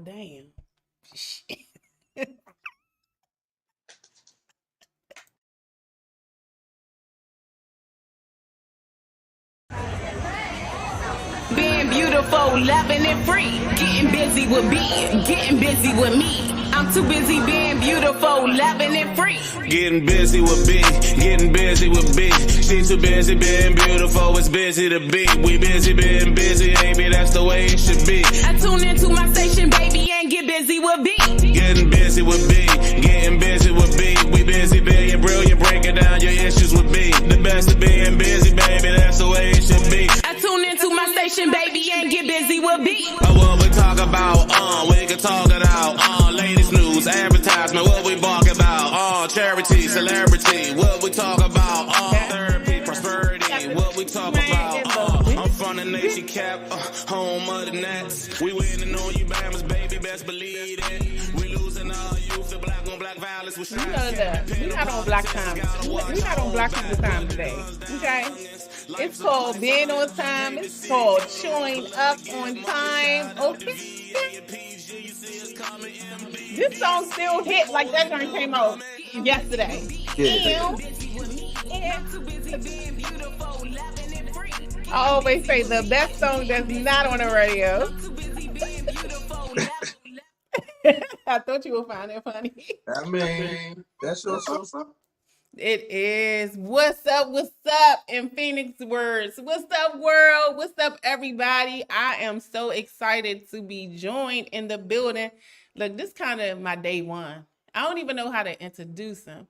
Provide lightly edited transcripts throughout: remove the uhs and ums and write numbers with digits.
damn. Being beautiful, loving and free. Getting busy with being, getting busy with me. I'm too busy being beautiful, loving and free. Getting busy with B, getting busy with B. She too busy being beautiful, it's busy to be. We busy being busy, baby, that's the way it should be. I tune into my station, baby, and get busy with B. Getting busy with B, getting busy with B. We busy being brilliant, breaking down your issues with B. The best of being busy, baby, that's the way it should be. I tune into my station, baby, and get busy with B. What we talk about, we can talk it out, latest news, advertisement, what we bark about, charity, celebrity, what we talk about, therapy, prosperity, what we talk about, I'm from the nation cap, home of the Nets, we winning on you Bammers, baby, best believe it, we losing all youth, the black on black violence, we know that. We're not on black time. We're not on black people time today. Okay? It's called being on time. It's called showing up on time. Okay? This song still hit like that joint came out yesterday. Yeah. I always say the best song that's not on the radio. I thought you would find it funny. I mean, that's your song. It is. What's up in Phoenix words? What's up, world? What's up, everybody? I am so excited to be joined in the building. Look, this kind of my day one. I don't even know how to introduce him.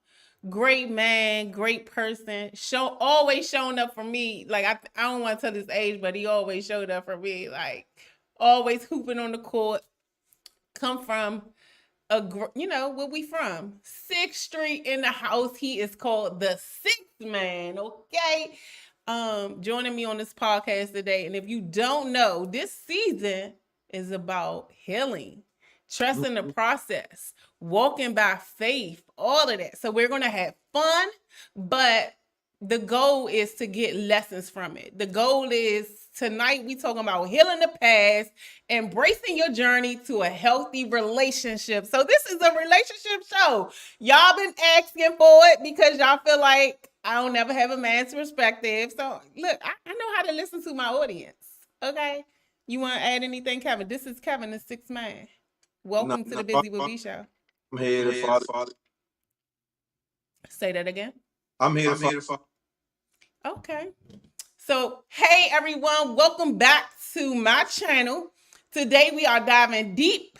Great man, great person. Always showing up for me. Like, I don't want to tell his age, but he always showed up for me. Like, always hooping on the court. Come from where we from? 6th Street in the house. He is called the Sixth Man, okay? Joining me on this podcast today. And if you don't know, this season is about healing, trusting the process, walking by faith, all of that. So we're going to have fun, but the goal is to get lessons from it. The goal is tonight we talking about healing the past, embracing your journey to a healthy relationship. So this is a relationship show. Y'all been asking for it because y'all feel like I don't never have a man's perspective. So look, I know how to listen to my audience. Okay. You want to add anything, Kevin? This is Kevin, the Sixth Man. Welcome to the Busy with B Show. I'm here to father. Say that again. I'm here to father. Okay. So, hey everyone, welcome back to my channel. Today we are diving deep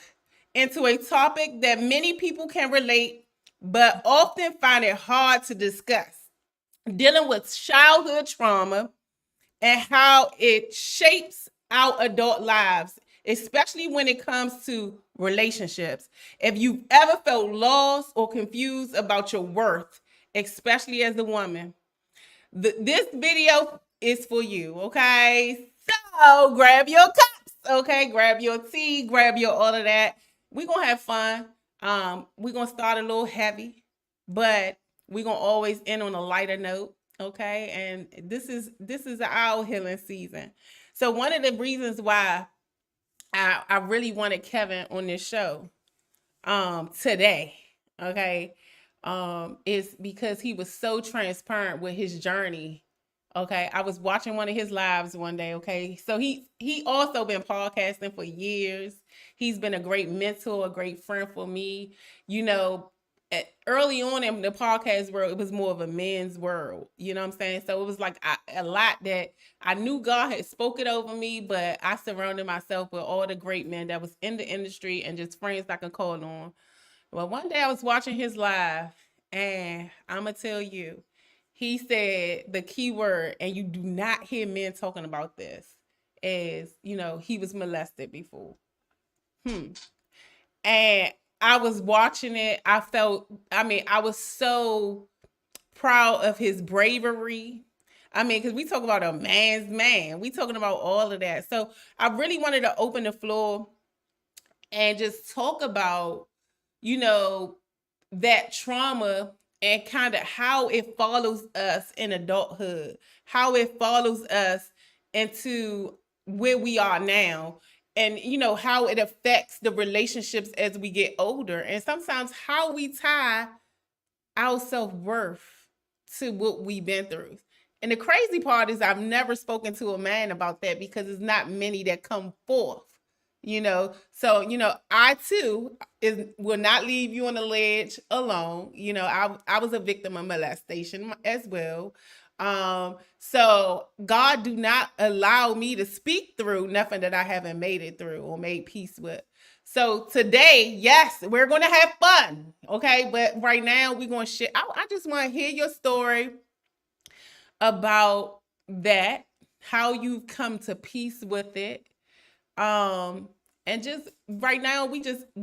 into a topic that many people can relate, but often find it hard to discuss. Dealing with childhood trauma and how it shapes our adult lives, especially when it comes to relationships. If you've ever felt lost or confused about your worth, especially as a woman, this video is for you, okay? So grab your cups, okay? Grab your tea, grab your all of that. We're going to have fun. We're going to start a little heavy, but we're going to always end on a lighter note, okay? And this is our healing season. So one of the reasons why I really wanted Kevin on this show today, okay, is because he was so transparent with his journey. Okay, I was watching one of his lives one day. Okay, so he also been podcasting for years. He's been a great mentor, a great friend for me. You know, early on in the podcast world, it was more of a men's world. You know what I'm saying? So it was like a lot that I knew God had spoken over me, but I surrounded myself with all the great men that was in the industry and just friends I could call on. Well, one day I was watching his live, and I'm gonna tell you, he said the key word, and you do not hear men talking about this, is, he was molested before. And I was watching it. I was so proud of his bravery. Because we talk about a man's man. We talking about all of that. So I really wanted to open the floor and just talk about, that trauma and kind of how it follows us in adulthood, how it follows us into where we are now, and you know how it affects the relationships as we get older, and sometimes how we tie our self-worth to what we've been through. And the crazy part is I've never spoken to a man about that because it's not many that come forth, you know. So, you know, I too will not leave you on the ledge alone. You know, I was a victim of molestation as well. So God do not allow me to speak through nothing that I haven't made it through or made peace with. So today, yes, we're going to have fun. Okay. But right now we're going to share. I just want to hear your story about that, how you've come to peace with it. And just right now we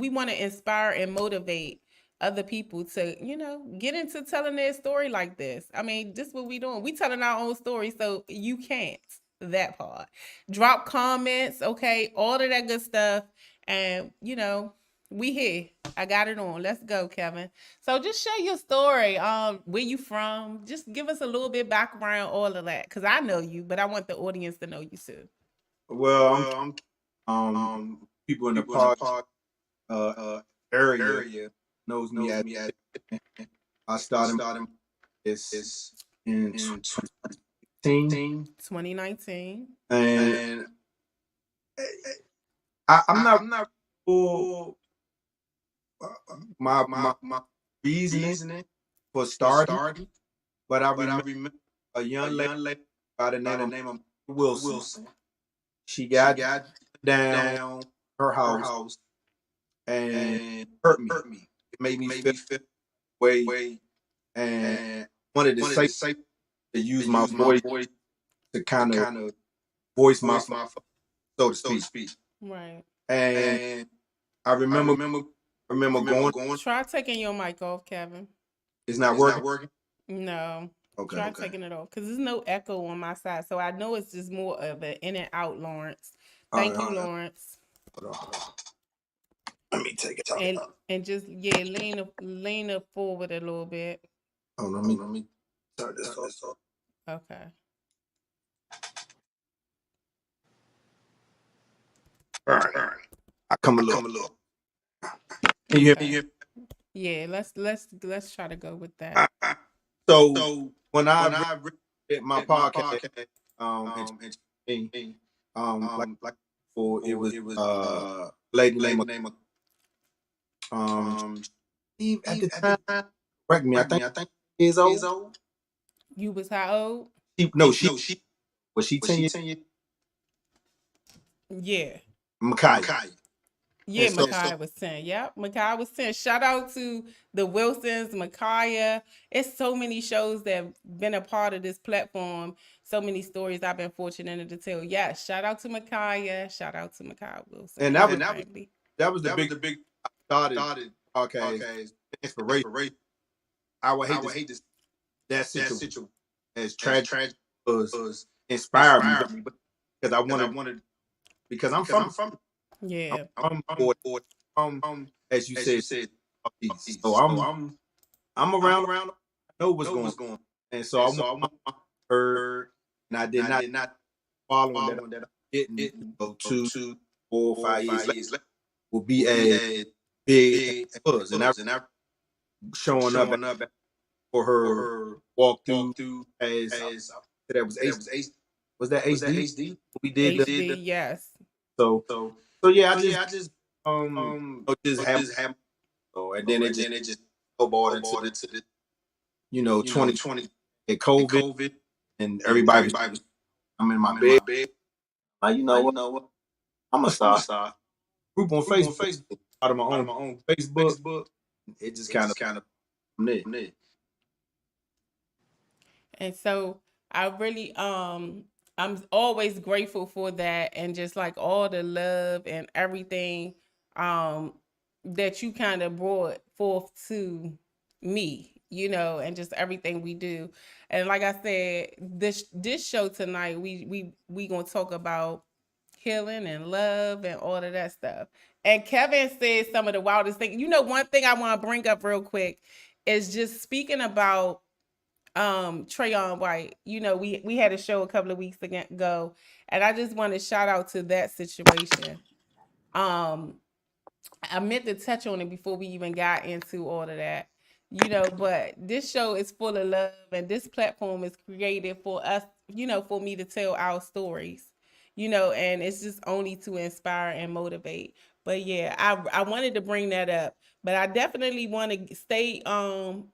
want to inspire and motivate other people to, you know, get into telling their story like this. I mean, this is what we doing. We telling our own story, so you can't. That part. Drop comments, okay, all of that good stuff. And you know, we here. I got it on. Let's go, Kevin. So just share your story. Where you from? Just give us a little bit background, all of that. Cause I know you, but I want the audience to know you too. Well, people in the park area knows me as I started this in 2019, 2019. and I'm not for my reasoning for starting, but I remember a young lady by the name of Wilson. She got down her house and hurt me. It made me feel way, and wanted to say to use my voice to kind of voice my so to speak. Right. And I remember going. Try taking your mic off, Kevin. It's not working. No. Okay. Try taking it off because there's no echo on my side. So I know it's just more of an in and out, Lawrence. Thank you, Lawrence. Hold on. Let me take it. And just lean it forward a little bit. Oh, let me turn this off. Okay. All right. I come a little. Can you hear me? Yeah, let's try to go with that. So when I read my podcast, like before, it was lady name Steve at the time. Correct me. I think years old. You was how old? She was she 10 years? Yeah. Micaiah. Yeah, Micaiah was 10. Yep, Micaiah was 10. Shout out to the Wilsons, Micaiah. It's so many shows that have been a part of this platform. So many stories I've been fortunate to tell. Yes, shout out to Micaiah. Shout out to Micaiah Wilson. And that was the big started podcast inspiration. I would hate this that situation as tragic was inspired me because I wanted because I'm from yeah. I'm as you said, so I'm around. I know what's going on, and so I want her, and I did not following that. Getting 2, 4, 5 years later will be as big as it was, and I showing up for her walk through as that was HD. Was that HD? We did HD, yes. So yeah, I just have and then it just snowballed into the 2020 and COVID and everybody was I'm in my bed. You know what? I'm gonna start group on Facebook out of my own Facebook. It just kind of from there. And so I really I'm always grateful for that, and just like all the love and everything that you kind of brought forth to me, you know, and just everything we do. And like I said, this show tonight, we gonna talk about healing and love and all of that stuff. And Kevin said some of the wildest things. You know, one thing I want to bring up real quick is just speaking about Trayon White. You know, we had a show a couple of weeks ago, and I just want to shout out to that situation. I meant to touch on it before we even got into all of that, you know, but this show is full of love and this platform is created for us, you know, for me to tell our stories, you know, and it's just only to inspire and motivate. But yeah, I wanted to bring that up, but I definitely want to stay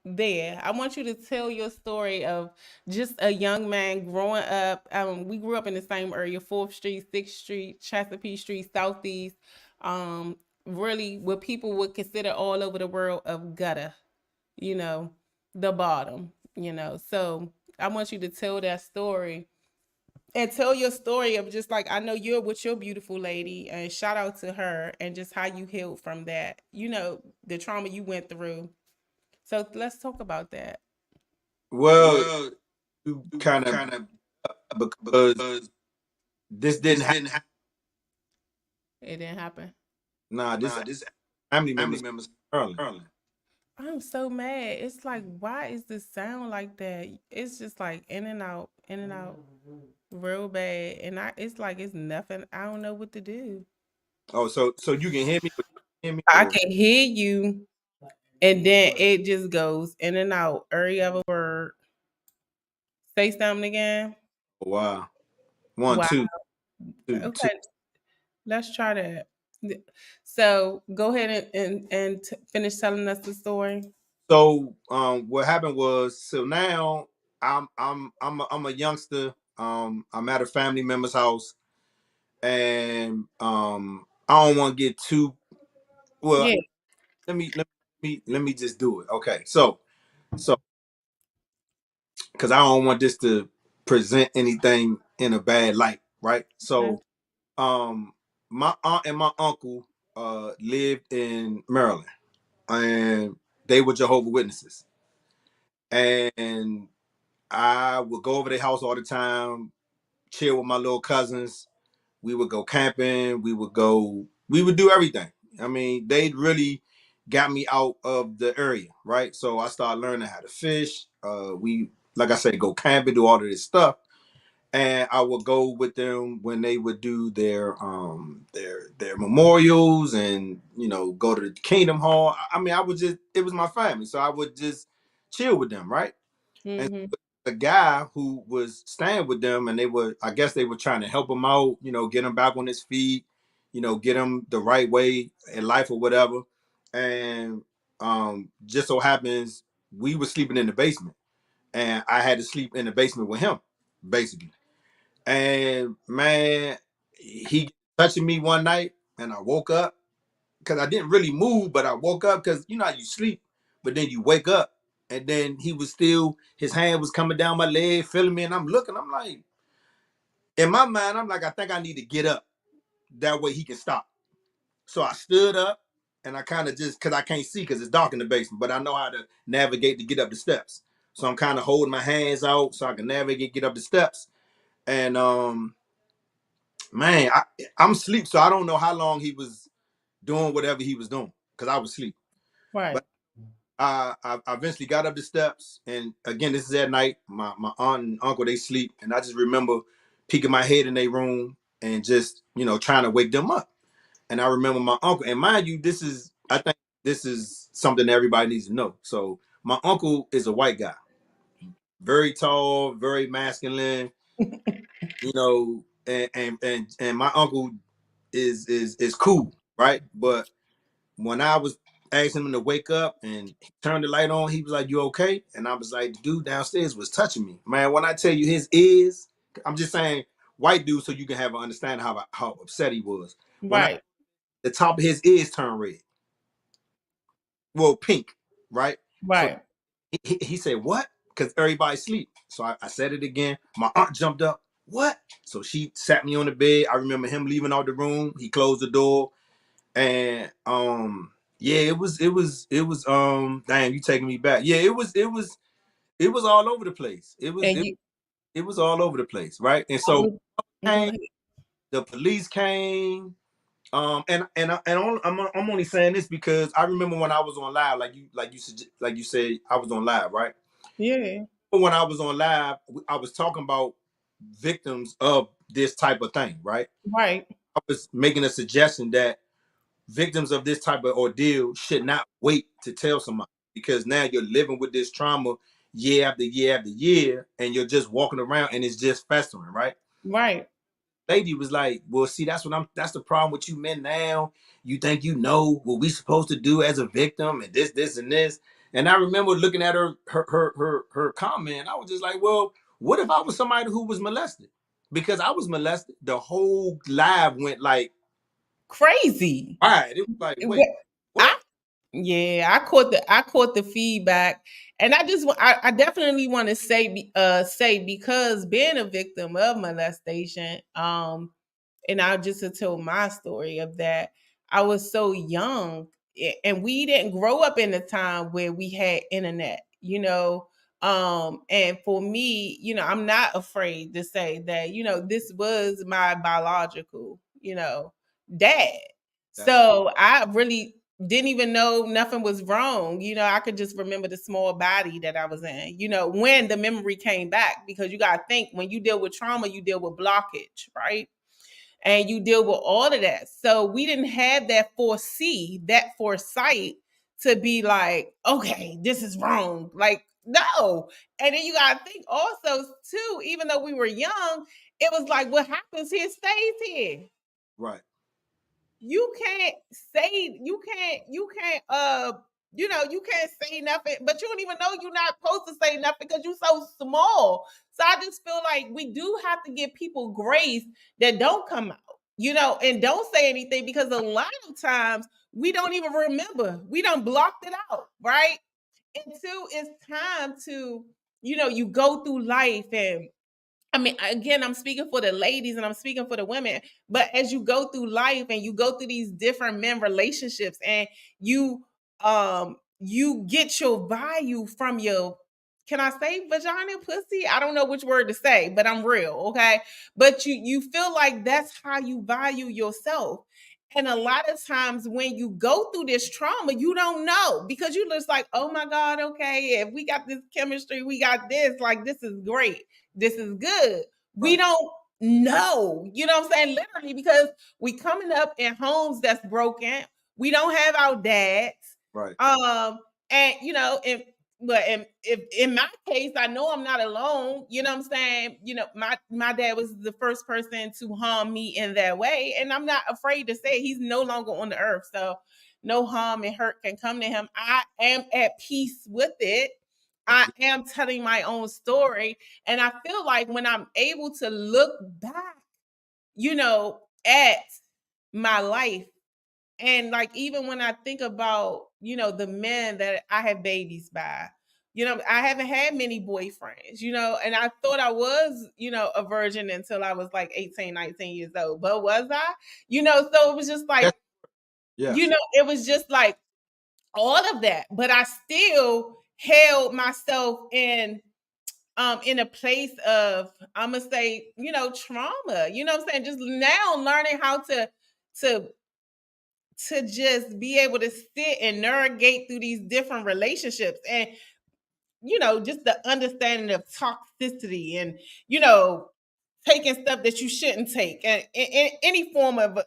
there. I want you to tell your story of just a young man growing up. We grew up in the same area, 4th Street, 6th Street, Chesapeake Street, Southeast. Um, really what people would consider all over the world of gutter, you know, the bottom, you know. So I want you to tell that story and tell your story of just like I know you're with your beautiful lady and shout out to her and just how you healed from that, you know, the trauma you went through. So let's talk about that. Well, you kind of because this didn't happen. It didn't happen. Nah, this family members early. I'm so mad. It's like, why is this sound like that? It's just like in and out, real bad. And it's like it's nothing. I don't know what to do. Oh, so you can hear me? Hear me? I Or- can hear you, and then it just goes in and out. Every other word. Say something again. Wow. One, Wow. two. Okay, let's try that. So go ahead and finish telling us the story. So what happened was, so now I'm a youngster. I'm at a family member's house, and I don't want to get too well. Yeah. Let me just do it. Okay. So because I don't want this to present anything in a bad light, right? Okay. So my aunt and my uncle lived in Maryland, and they were Jehovah Witnesses, and I would go over their house all the time, chill with my little cousins. We would go camping. We would do everything. I mean, they really got me out of the area, right? So I started learning how to fish. Like I said, go camping, do all of this stuff. And I would go with them when they would do their memorials and go to the Kingdom Hall. I mean, it was my family, so I would just chill with them, right? And Mm-hmm. the guy who was staying with them, and I guess they were trying to help him out, get him back on his feet, get him the right way in life or whatever. And just so happens we were sleeping in the basement, and I had to sleep in the basement with him, basically. And man, he touching me one night, and I woke up because I didn't really move, but I woke up because how you sleep, but then you wake up, and then his hand was coming down my leg, feeling me, and I'm looking, I'm like, in my mind, I'm like, I think I need to get up. That way he can stop. So I stood up, and I kind of just, because I can't see because it's dark in the basement, but I know how to navigate to get up the steps. So I'm kind of holding my hands out so I can navigate, get up the steps. And man, I'm asleep, so I don't know how long he was doing whatever he was doing because I was asleep. Right. But I eventually got up the steps, and again, this is at night. My aunt and uncle, they sleep, and I just remember peeking my head in their room and just trying to wake them up. And I remember my uncle, and mind you, I think this is something that everybody needs to know. So my uncle is a white guy, very tall, very masculine, and my uncle is cool, right? But when I was asking him to wake up and he turned the light on, he was like, "You okay?" And I was like, "The dude downstairs was touching me, man." When I tell you his ears, I'm just saying white dude, so you can have an understanding how upset he was. When Right. the top of his ears turned red, well, pink, right? So Right. he said, "What?" Because everybody sleep. So I said it again. My aunt jumped up. What? So she sat me on the bed. I remember him leaving out the room. He closed the door. And yeah, it was damn, you taking me back. Yeah, it was all over the place. And you It was all over the place, right? And go so ahead. the police came. I'm only saying this because I remember when I was on live, like you said, I was on live, right? Yeah. When I was on live, I was talking about victims of this type of thing, right? Right. I was making a suggestion that victims of this type of ordeal should not wait to tell somebody, because now you're living with this trauma year after year after year, and you're just walking around and it's just festering, right? Right. Lady was like, well, see, that's the problem with you men now. You think you know what we supposed to do as a victim, and this, and this. And I remember looking at her comment. I was just like, well, what if I was somebody who was molested? Because I was molested. The whole live went like Crazy. right. It was like, wait, what? I caught the feedback, and I definitely want to say because being a victim of molestation, and I'll just tell my story of that. I was so young, and we didn't grow up in a time where we had internet, you know. And for me, you know, I'm not afraid to say that, you know, this was my biological, you know, dad. So I really didn't even know nothing was wrong. You know, I could just remember the small body that I was in, you know, when the memory came back, because you got to think, when you deal with trauma, you deal with blockage, right? And you deal with all of that. So we didn't have that foresight to be like, okay, this is wrong. Like, no. And then you got to think also, too, even though we were young, it was like, what happens here stays here. Right. You can't say, you can't you know, you can't say nothing, but you don't even know you're not supposed to say nothing because you're so small. So I just feel like we do have to give people grace that don't come out, you know, and don't say anything, because a lot of times we don't even remember. We done blocked it out, right? Until it's time to, you know, you go through life. And I mean, again, I'm speaking for the ladies and I'm speaking for the women, but as you go through life and you go through these different men relationships, and you get your value from your, can I say vagina, pussy? I don't know which word to say, but I'm real, okay? But you feel like that's how you value yourself. And a lot of times when you go through this trauma, you don't know, because you just like, oh my God, okay, if we got this chemistry, we got this, like, this is great. This is good. We don't know, you know what I'm saying? Literally, because we coming up in homes that's broken. We don't have our dads. Right. And you know, if in my case, I know I'm not alone. You know what I'm saying? You know, my dad was the first person to harm me in that way, and I'm not afraid to say he's no longer on the earth. So no harm and hurt can come to him. I am at peace with it. I am telling my own story. And I feel like when I'm able to look back, you know, at my life, and like, even when I think about, you know, the men that I have babies by, you know, I haven't had many boyfriends, you know, and I thought I was, you know, a virgin until I was like 18, 19 years old. But was I? You know, so it was just like, you know, it was just like all of that. But I still held myself in a place of, I'm gonna say, you know, trauma. You know what I'm saying? Just now learning how to just be able to sit and navigate through these different relationships, and you know, just the understanding of toxicity, and you know, taking stuff that you shouldn't take, and in any form of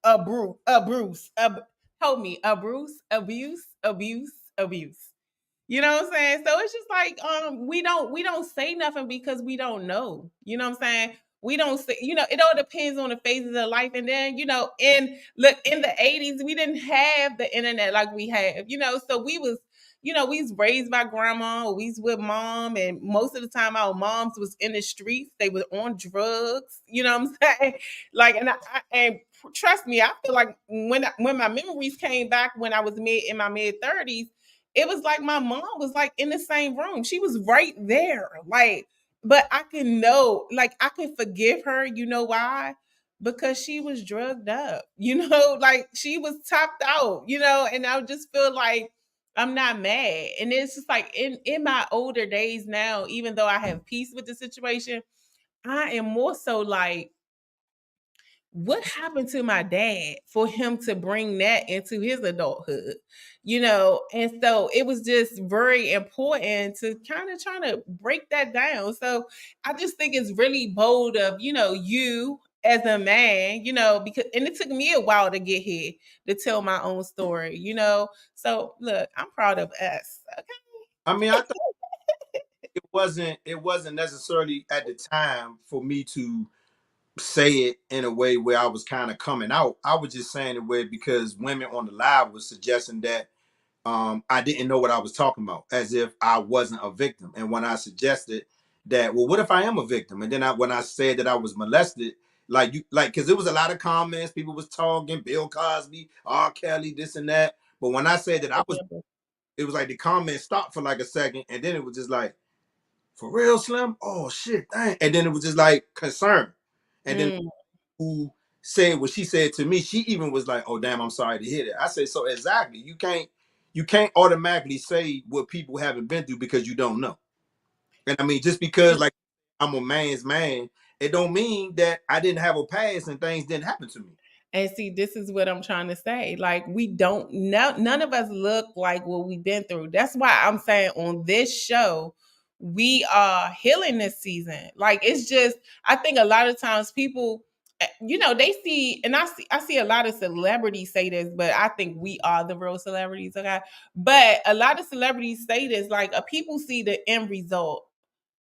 abuse. You know what I'm saying? So it's just like, we don't say nothing because we don't know. You know what I'm saying? We don't say, you know, it all depends on the phases of life. And then, you know, in the 80s, we didn't have the internet like we have, you know, so we was, you know, we was raised by grandma, or we was with mom, and most of the time our moms was in the streets. They were on drugs, you know what I'm saying? Like, and trust me, I feel like when my memories came back when I was in my mid 30s, it was like my mom was like in the same room. She was right there. Like, but I can know, like, I can forgive her. You know why? Because she was drugged up, you know, like she was topped out, you know, and I just feel like I'm not mad. And it's just like in my older days now, even though I have peace with the situation, I am more so like, what happened to my dad for him to bring that into his adulthood, you know? And so it was just very important to kind of trying to break that down. So I just think it's really bold of, you know, you as a man, because and it took me a while to get here to tell my own story. So look, I'm proud of us. Okay. I mean, I thought it wasn't necessarily at the time for me to say it in a way where I was kind of coming out. I was just saying it where because women on the live was suggesting that I didn't know what I was talking about, as if I wasn't a victim. And when I suggested that, well, what if I am a victim? And then when I said that I was molested, because there was a lot of comments, people was talking, Bill Cosby, R. Kelly, this and that. But when I said that I was, it was like the comments stopped for like a second, and then it was just like, for real, Slim? Oh shit, dang. And then it was just like concern. And then who said what she said to me, she even was like, oh damn, I'm sorry to hear that. I said, so exactly. You can't automatically say what people haven't been through because you don't know. And I mean, just because like I'm a man's man, it don't mean that I didn't have a past and things didn't happen to me. And see, this is what I'm trying to say. Like, we don't know, none of us look like what we've been through. That's why I'm saying on this show, we are healing this season. Like, it's just, I think a lot of times people, they see, and I see a lot of celebrities say this, but I think we are the real celebrities, okay? But a lot of celebrities say this, like, people see the end result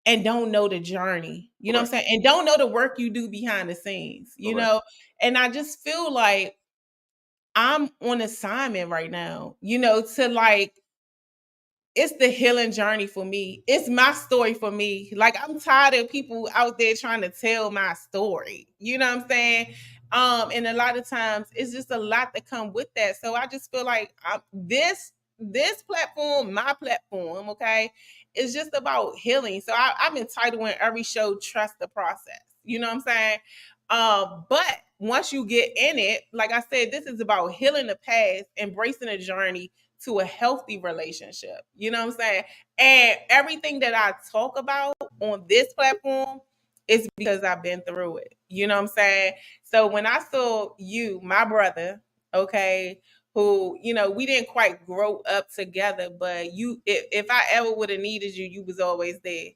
and don't know the journey, you know what I'm saying? And don't know the work you do behind the scenes, you know? And I just feel like I'm on assignment right now, to like, it's the healing journey for me. It's my story for me. Like, I'm tired of people out there trying to tell my story. You know what I'm saying? And a lot of times it's just a lot that come with that. So I just feel like this platform, my platform, okay, is just about healing. So I'm entitled in every show, trust the process. You know what I'm saying? But once you get in it, like I said, this is about healing the past, embracing the journey to a healthy relationship. You know what I'm saying? And everything that I talk about on this platform is because I've been through it. You know what I'm saying? So when I saw you, my brother, okay, who, we didn't quite grow up together, but if I ever would have needed you, you was always there.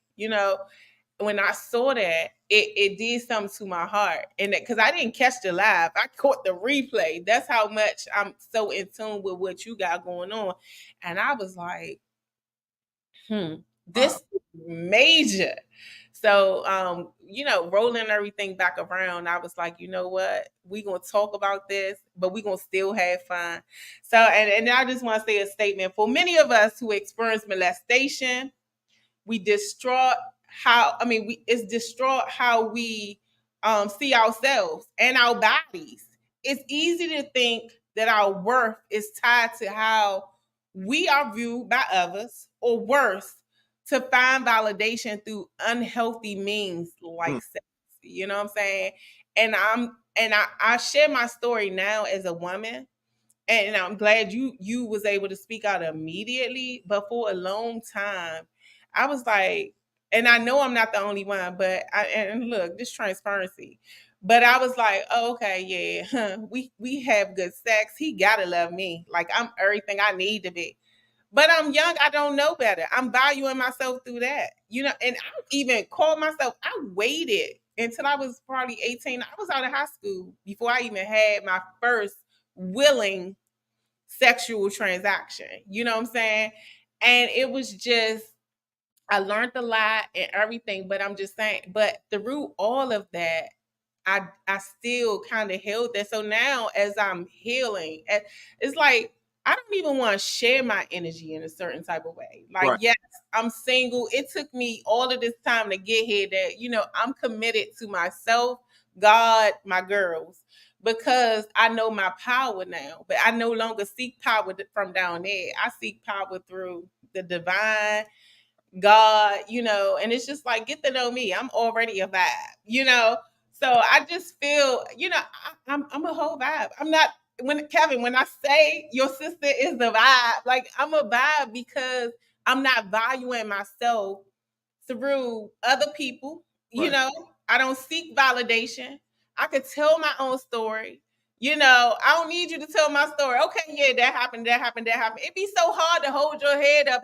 When I saw that, it did something to my heart. And because I didn't catch the live, I caught the replay. That's how much I'm so in tune with what you got going on. And I was like, this is major. So, rolling everything back around, I was like, you know what? We're going to talk about this, but we're going to still have fun. So, and I just want to say a statement for many of us who experience molestation. We distraught it's distraught how we see ourselves and our bodies. It's easy to think that our worth is tied to how we are viewed by others, or worse, to find validation through unhealthy means like sex. You know what I'm saying? And I share my story now as a woman, and I'm glad you was able to speak out immediately. But for a long time, I was like, and I know I'm not the only one, but and look, this transparency. But I was like, oh, okay, yeah, we have good sex. He gotta love me. Like, I'm everything I need to be. But I'm young, I don't know better. I'm valuing myself through that. And I even called myself, I waited until I was probably 18. I was out of high school before I even had my first willing sexual transaction. You know what I'm saying? And it was just, I learned a lot and everything, but I'm just saying, but through all of that, I still kind of held that. So now as I'm healing, it's like I don't even want to share my energy in a certain type of way. Like, yes, I'm single. It took me all of this time to get here that, I'm committed to myself, God, my girls, because I know my power now. But I no longer seek power from down there. I seek power through the divine, God, and it's just like, get to know me. I'm already a vibe. So I just feel, I'm a whole vibe. I'm not, when I say your sister is the vibe, like, I'm a vibe because I'm not valuing myself through other people. I don't seek validation. I could tell my own story. I don't need you to tell my story. Okay, yeah, that happened, that happened, that happened. It'd be so hard to hold your head up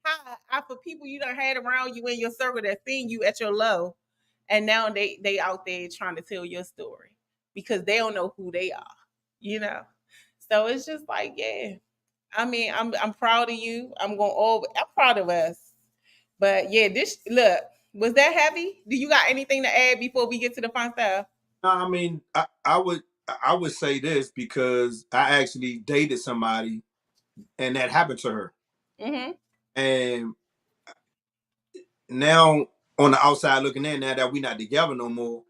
high for people you done had around you in your circle that seen you at your low. and now they out there trying to tell your story because they don't know who they are, you know. So it's just like, yeah. I mean, I'm proud of you. I'm proud of us. But yeah, this look, was that heavy? Do you got anything to add before we get to the fun stuff? No, I mean, I would say this because I actually dated somebody and that happened to her. Mm-hmm. And now on the outside looking in, now that we not together no more,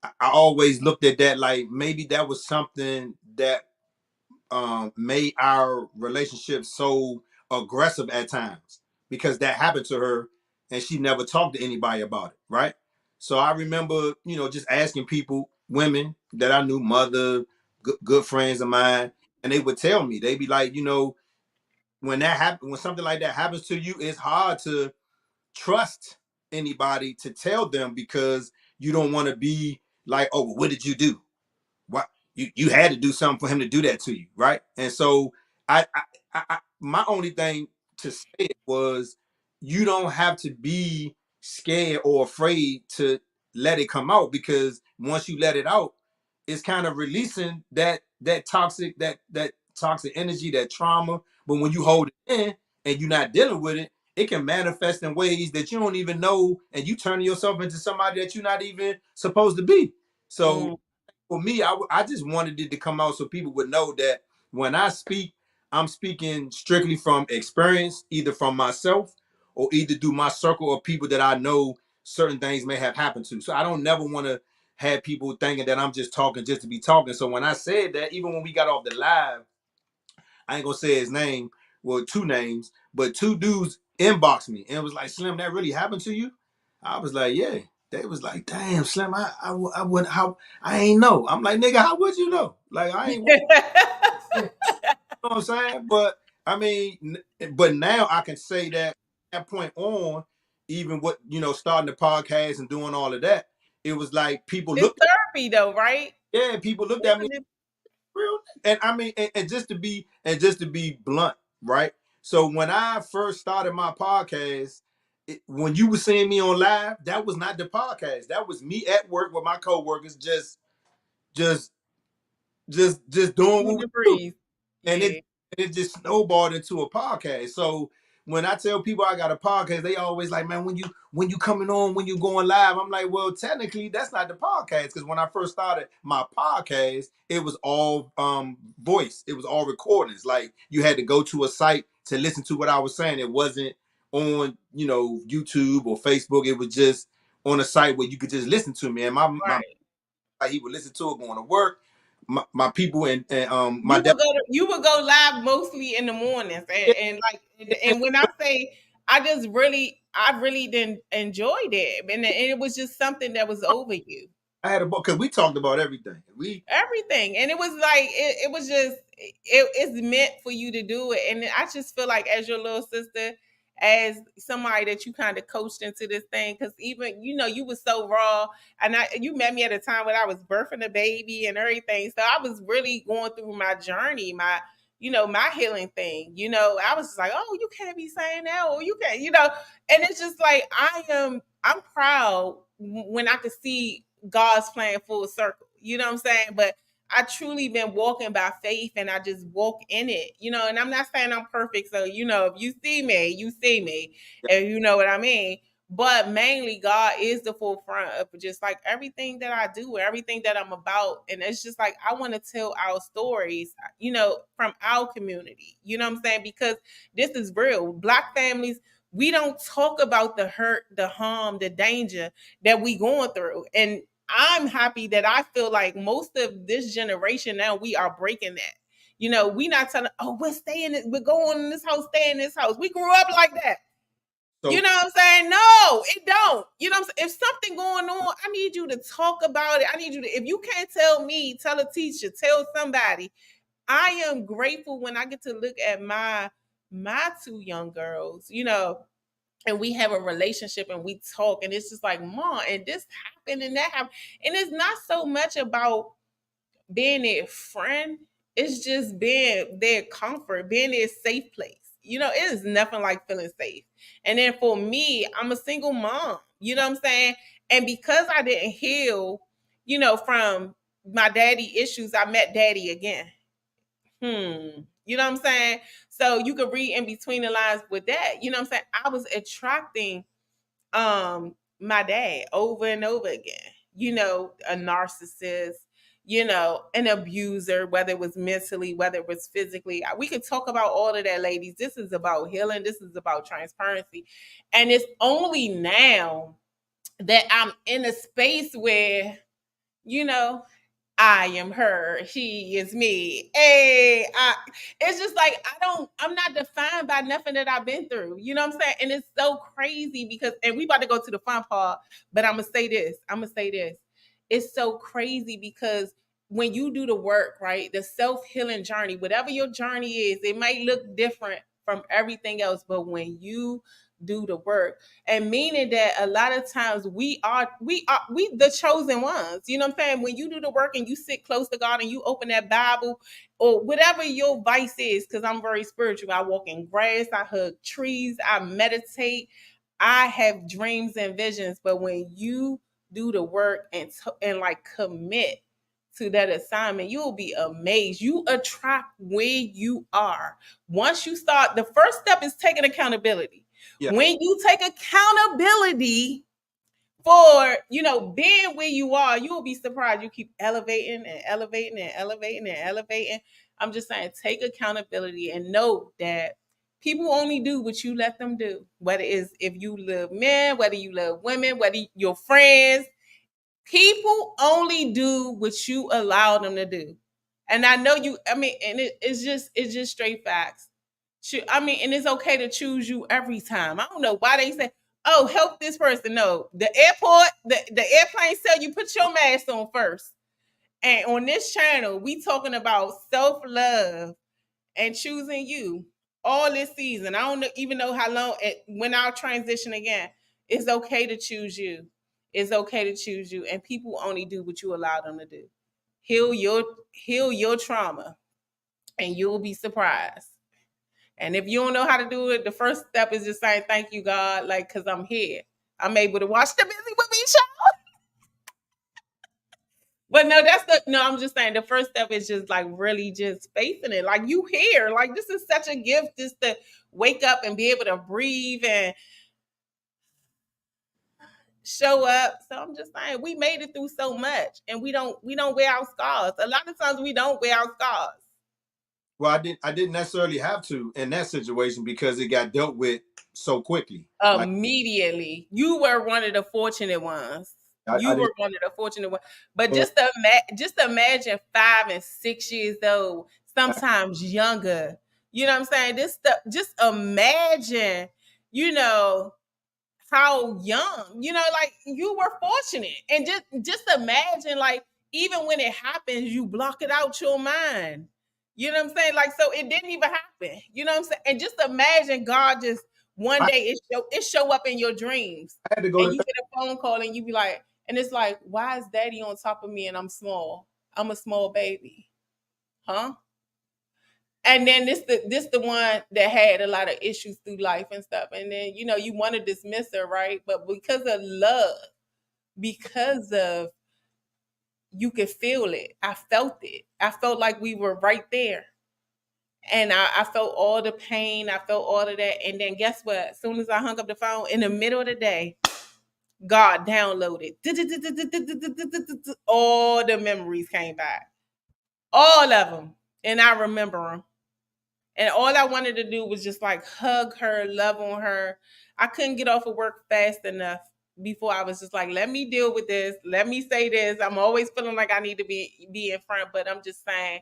I always looked at that like maybe that was something that made our relationship so aggressive at times because that happened to her and she never talked to anybody about it, right? So I remember, just asking people, women that I knew, mother, good friends of mine, and they would tell me, they'd be like, when that happen, when something like that happens to you, it's hard to trust anybody to tell them because you don't want to be like, oh, well, what did you do? What you had to do something for him to do that to you, right? And so my only thing to say was you don't have to be scared or afraid to let it come out because once you let it out, it's kind of releasing that toxic energy, that trauma. But when you hold it in and you're not dealing with it, it can manifest in ways that you don't even know, and you turn yourself into somebody that you're not even supposed to be. So for me, I just wanted it to come out so people would know that when I speak, I'm speaking strictly from experience, either from myself or either through my circle of people that I know certain things may have happened to. So I don't never want to have people thinking that I'm just talking just to be talking. So when I said that, even when we got off the live, I ain't gonna say his name, well, two names, but two dudes inboxed me and was like, Slim, that really happened to you? I was like, yeah. They was like, damn, Slim, I wouldn't, how, I ain't know. I'm like, nigga, how would you know? Like, I ain't, you know what I'm saying? But I mean, but now I can say that at that point on, even what, starting the podcast and doing all of that, it was like people It's looked, therapy though, right? people looked at me real. And I mean, and just to be blunt, right? So when I first started my podcast, when you were seeing me on live, that was not the podcast. That was me at work with my coworkers, just, just doing what Doing we the do, breeze. and Yeah. it just snowballed into a podcast. So when I tell people I got a podcast, they always like, man, when you coming on, when you going live, I'm like, well, technically that's not the podcast because when I first started my podcast, it was all voice, it was all recordings. Like you had to go to a site to listen to what I was saying. It wasn't on YouTube or Facebook. It was just on a site where you could just listen to me. And my Right. he would listen to it going to work. My people and my You dad. would go live mostly in the mornings, and like, and when I say I really didn't enjoy that, and it was just something that was over you, I had a book because we talked about everything. everything, and it was like it was just it's meant for you to do it, and I just feel like as your little sister, as somebody that you kind of coached into this thing, because even you was so raw, and you met me at a time when I was birthing a baby and everything, so I was really going through my journey, my healing thing. I was just like, oh, you can't be saying that, or you can't, and it's just like I'm proud when I could see God's plan full circle. You know what I'm saying? But I truly been walking by faith and I just walk in it, and I'm not saying I'm perfect. So, if you see me, and you know what I mean. But mainly, God is the forefront of just like everything that I do, everything that I'm about. And it's just like, I want to tell our stories, from our community, you know what I'm saying? Because this is real. Black families, we don't talk about the hurt, the harm, the danger that we going through. And I'm happy that I feel like most of this generation now, we are breaking that. We not telling, oh, we're going in this house, stay in this house. We grew up like that. You So know what I'm saying? No, it don't. You know what I'm saying? If something going on, I need you to talk about it. I need you to, if you can't tell me, tell a teacher, tell somebody. I am grateful when I get to look at my two young girls, and we have a relationship and we talk, and it's just like, Mom, and this happened and that happened. And it's not so much about being their friend, it's just being their comfort, being their safe place. it is nothing like feeling safe. And then for me, I'm a single mom, you know what I'm saying? And because I didn't heal, from my daddy issues, I met daddy again. You know what I'm saying? So you could read in between the lines with that. You know what I'm saying? I was attracting my dad over and over again. A narcissist, an abuser, whether it was mentally, whether it was physically. We could talk about all of that, ladies. This is about healing. This is about transparency. And it's only now that I'm in a space where, I am her, she is me. It's just like I'm not defined by nothing that I've been through. You know what I'm saying? And it's so crazy because, and we about to go to the fun part, but I'm gonna say this. It's so crazy because when you do the work, right? The self-healing journey, whatever your journey is, it might look different from everything else, but when you do the work, and meaning that a lot of times we the chosen ones. You know what I'm saying? When you do the work and you sit close to God and you open that Bible or whatever your vice is, because I'm very spiritual. I walk in grass, I hug trees, I meditate, I have dreams and visions. But when you do the work and like commit to that assignment, you'll be amazed. You attract where you are. Once you start, the first step is taking accountability. Yeah. When you take accountability for, being where you are, you will be surprised. You keep elevating and elevating and elevating and elevating. I'm just saying, take accountability and know that people only do what you let them do. Whether it's if you love men, whether you love women, whether your friends, people only do what you allow them to do. And I know and it's just straight facts. And it's okay to choose you every time. I don't know why they say, oh, help this person. No, the airport, the airplane tell you put your mask on first. And on this channel, we talking about self-love and choosing you all this season. I don't even know how long, when I'll transition again. It's okay to choose you. It's okay to choose you. And people only do what you allow them to do. Heal your trauma, and you'll be surprised. And if you don't know how to do it, the first step is just saying, thank you, God, like, because I'm here. I'm able to watch the Busy With Me show. But no, I'm just saying the first step is just like really just facing it. Like, you here. Like, this is such a gift just to wake up and be able to breathe and show up. So I'm just saying, we made it through so much, and we don't wear our scars. A lot of times we don't wear our scars. Well, I didn't necessarily have to in that situation because it got dealt with so quickly. Immediately. You were one of the fortunate ones. You were one of the fortunate ones. But just imagine 5 and 6 years old, sometimes younger. You know what I'm saying? This stuff, just imagine, how young, like, you were fortunate. And just imagine, like, even when it happens, you block it out your mind. You know what I'm saying? Like, so it didn't even happen. You know what I'm saying? And just imagine God just one day it show up in your dreams. I had to go and you get a phone call and you be like, and it's like, why is daddy on top of me and I'm small? I'm a small baby. Huh? And then this the one that had a lot of issues through life and stuff. And then, you want to dismiss her, right? But because of love, because of, you could feel it. I felt it. I felt like we were right there. And I felt all the pain. I felt all of that. And then guess what? As soon as I hung up the phone, in the middle of the day, God downloaded. All the memories came back. All of them. And I remember them. And all I wanted to do was just like hug her, love on her. I couldn't get off of work fast enough before I was just like, let me deal with this. Let me say this. I'm always feeling like I need to be in front, but I'm just saying,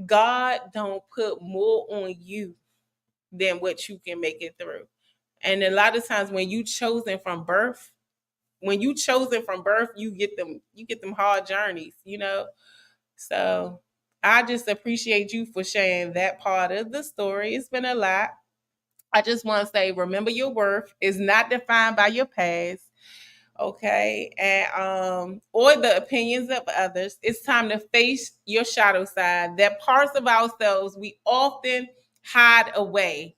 God don't put more on you than what you can make it through. And a lot of times when you chosen from birth, you get them hard journeys, So I just appreciate you for sharing that part of the story. It's been a lot. I just want to say, remember your worth is not defined by your past. Okay. And or the opinions of others. It's time to face your shadow side, that parts of ourselves we often hide away.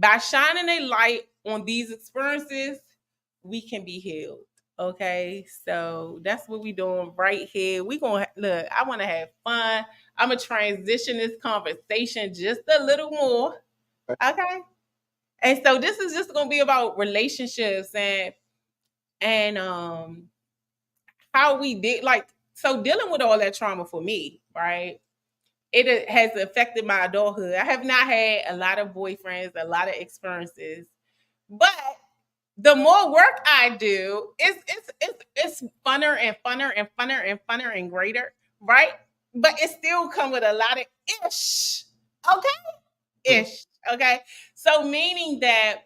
By shining a light on these experiences, we can be healed. Okay, so that's what we doing right here. We gonna look. I want to have fun. I'm gonna transition this conversation just a little more. Okay, and so this is just gonna be about relationships and how we did like so dealing with all that trauma for me, right? It has affected my adulthood. I have not had a lot of boyfriends, a lot of experiences, but the more work I do, it's funner and funner and funner and funner and greater, right? But it still come with a lot of ish, okay, ish, okay. So meaning that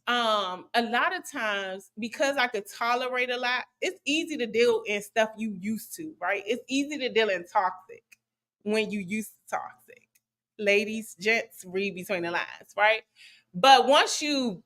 a lot of times because I could tolerate a lot, it's easy to deal in stuff you used to, right? It's easy to deal in toxic when you used to toxic. Ladies, gents, read between the lines, right? But once you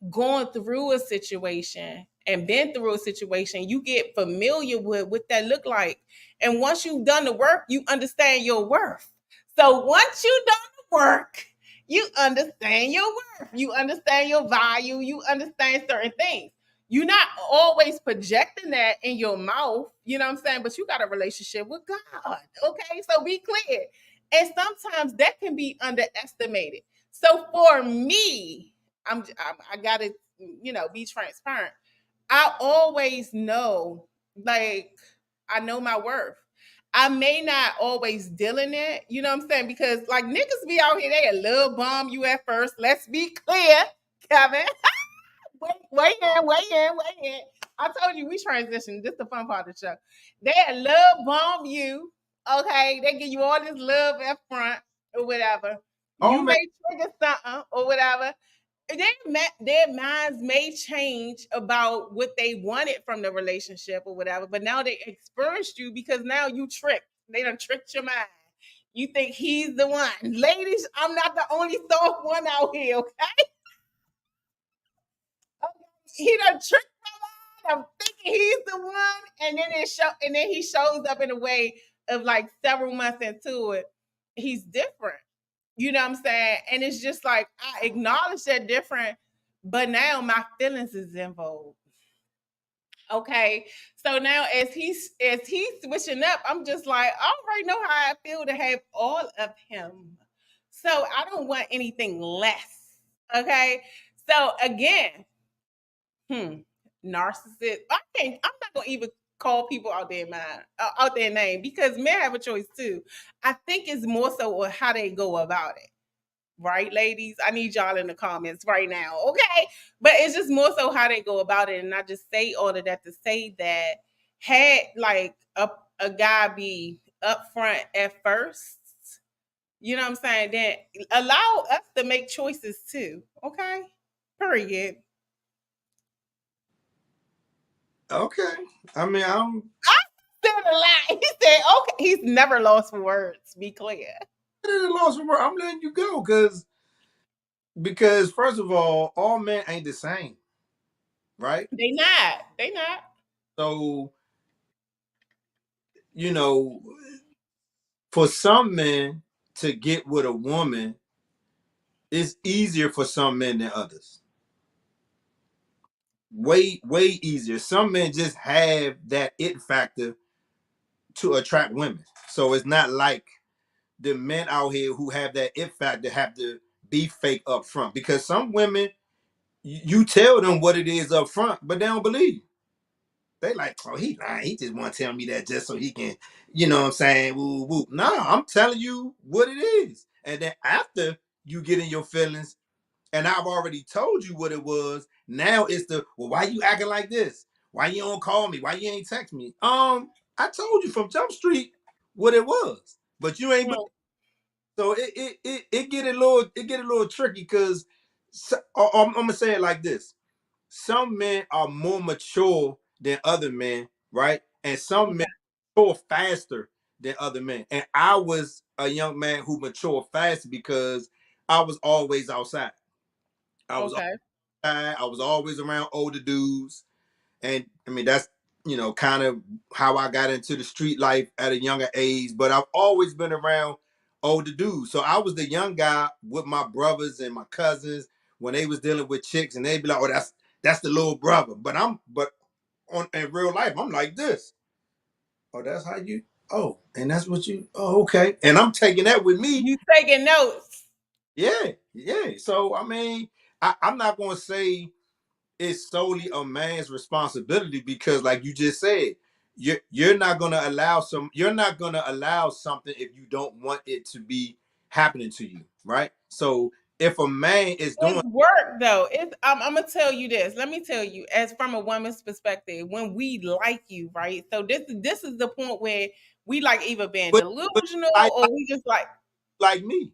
going through a situation and been through a situation, you get familiar with what that look like. And once you've done the work, you understand your worth. So once you done the work, you understand your worth. You understand your value. You understand certain things. You're not always projecting that in your mouth, you know what I'm saying? But you got a relationship with God. Okay. So be clear. And sometimes that can be underestimated. So for me, I gotta, be transparent. I always know, like, I know my worth. I may not always deal in it, you know what I'm saying? Because like niggas be out here, they a little bomb you at first. Let's be clear, Kevin. Wait in. I told you we transitioned. This is the fun part of the show. They a love bomb you, okay? They give you all this love up front or whatever. Oh You man, may trigger something or whatever. Their minds may change about what they wanted from the relationship or whatever, but now they experienced you because now you tricked. They done tricked your mind. You think he's the one. Ladies, I'm not the only soft one out here, okay? He done tricked my mind. I'm thinking he's the one, and then he shows up in a way of like several months into it. He's different. You know what I'm saying? And it's just like I acknowledge that different, but now my feelings is involved. Okay. So now as he's switching up, I'm just like, I already know how I feel to have all of him. So I don't want anything less. Okay. So again, hmm, narcissist. I'm not gonna even call people out their mind, out their name because men have a choice too. I think it's more so on how they go about it. Right, ladies? I need y'all in the comments right now, okay? But it's just more so how they go about it. And I just say all of that to say that had like a guy be upfront at first, you know what I'm saying? Then allow us to make choices too, okay? Period. okay. I mean, I'm Said a lot. He said, okay, he's never lost for words. Be clear. at a loss for words. I'm letting you go because first of all men ain't the same, right? They not. They not. So you know, for some men to get with a woman, it's easier for some men than others. Way easier. Some men just have that it factor to attract women. So it's not like the men out here who have that it factor have to be fake up front. Because some women, you tell them what it is up front, but they don't believe you. They like, oh, he lying. He just want to tell me that just so he can, you know what I'm saying? Woo, woo. No, I'm telling you what it is. And then after you get in your feelings, and I've already told you what it was, now it's well, why you acting like this? Why you don't call me? Why you ain't text me? I told you from Jump Street what it was, but you ain't. Mm, So it get a little tricky because I'm gonna say it like this: some men are more mature than other men, right? And some men okay. mature faster than other men. And I was a young man who matured fast because I was always outside. I was Okay. outside. I was always around older dudes, and I mean that's kind of how I got into the street life at a younger age. But I've always been around older dudes. So I was the young guy with my brothers and my cousins when they was dealing with chicks, and they'd be like, "Oh, that's the little brother." But on in real life, I'm like this. Oh, that's how you. Oh, and that's what you. Oh, okay. And I'm taking that with me. You taking notes? Yeah, yeah. So I mean, I'm not gonna say it's solely a man's responsibility because, like you just said, you're not gonna allow something if you don't want it to be happening to you, right? So if a man is doing It's work though. I'm gonna tell you this. Let me tell you, as from a woman's perspective, when we like you, right? So this is the point where we like either being but delusional I or we just like me.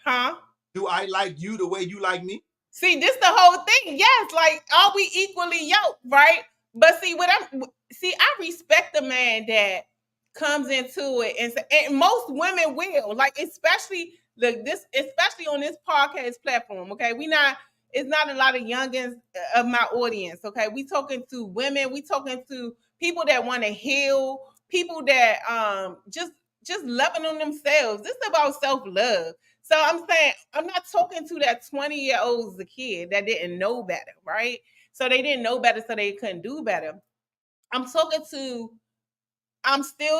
huh? Do I like you the way you like me? See, this the whole thing. Yes, like are we equally yoked, right? But see, I respect the man that comes into it, and most women will, like, especially especially on this podcast platform. Okay, it's not a lot of youngins of my audience. Okay, we talking to women, we talking to people that want to heal, people that just loving on themselves. This is about self love. So I'm saying I'm not talking to that 20-year-old kid that didn't know better, right? So they didn't know better, so they couldn't do better. I'm still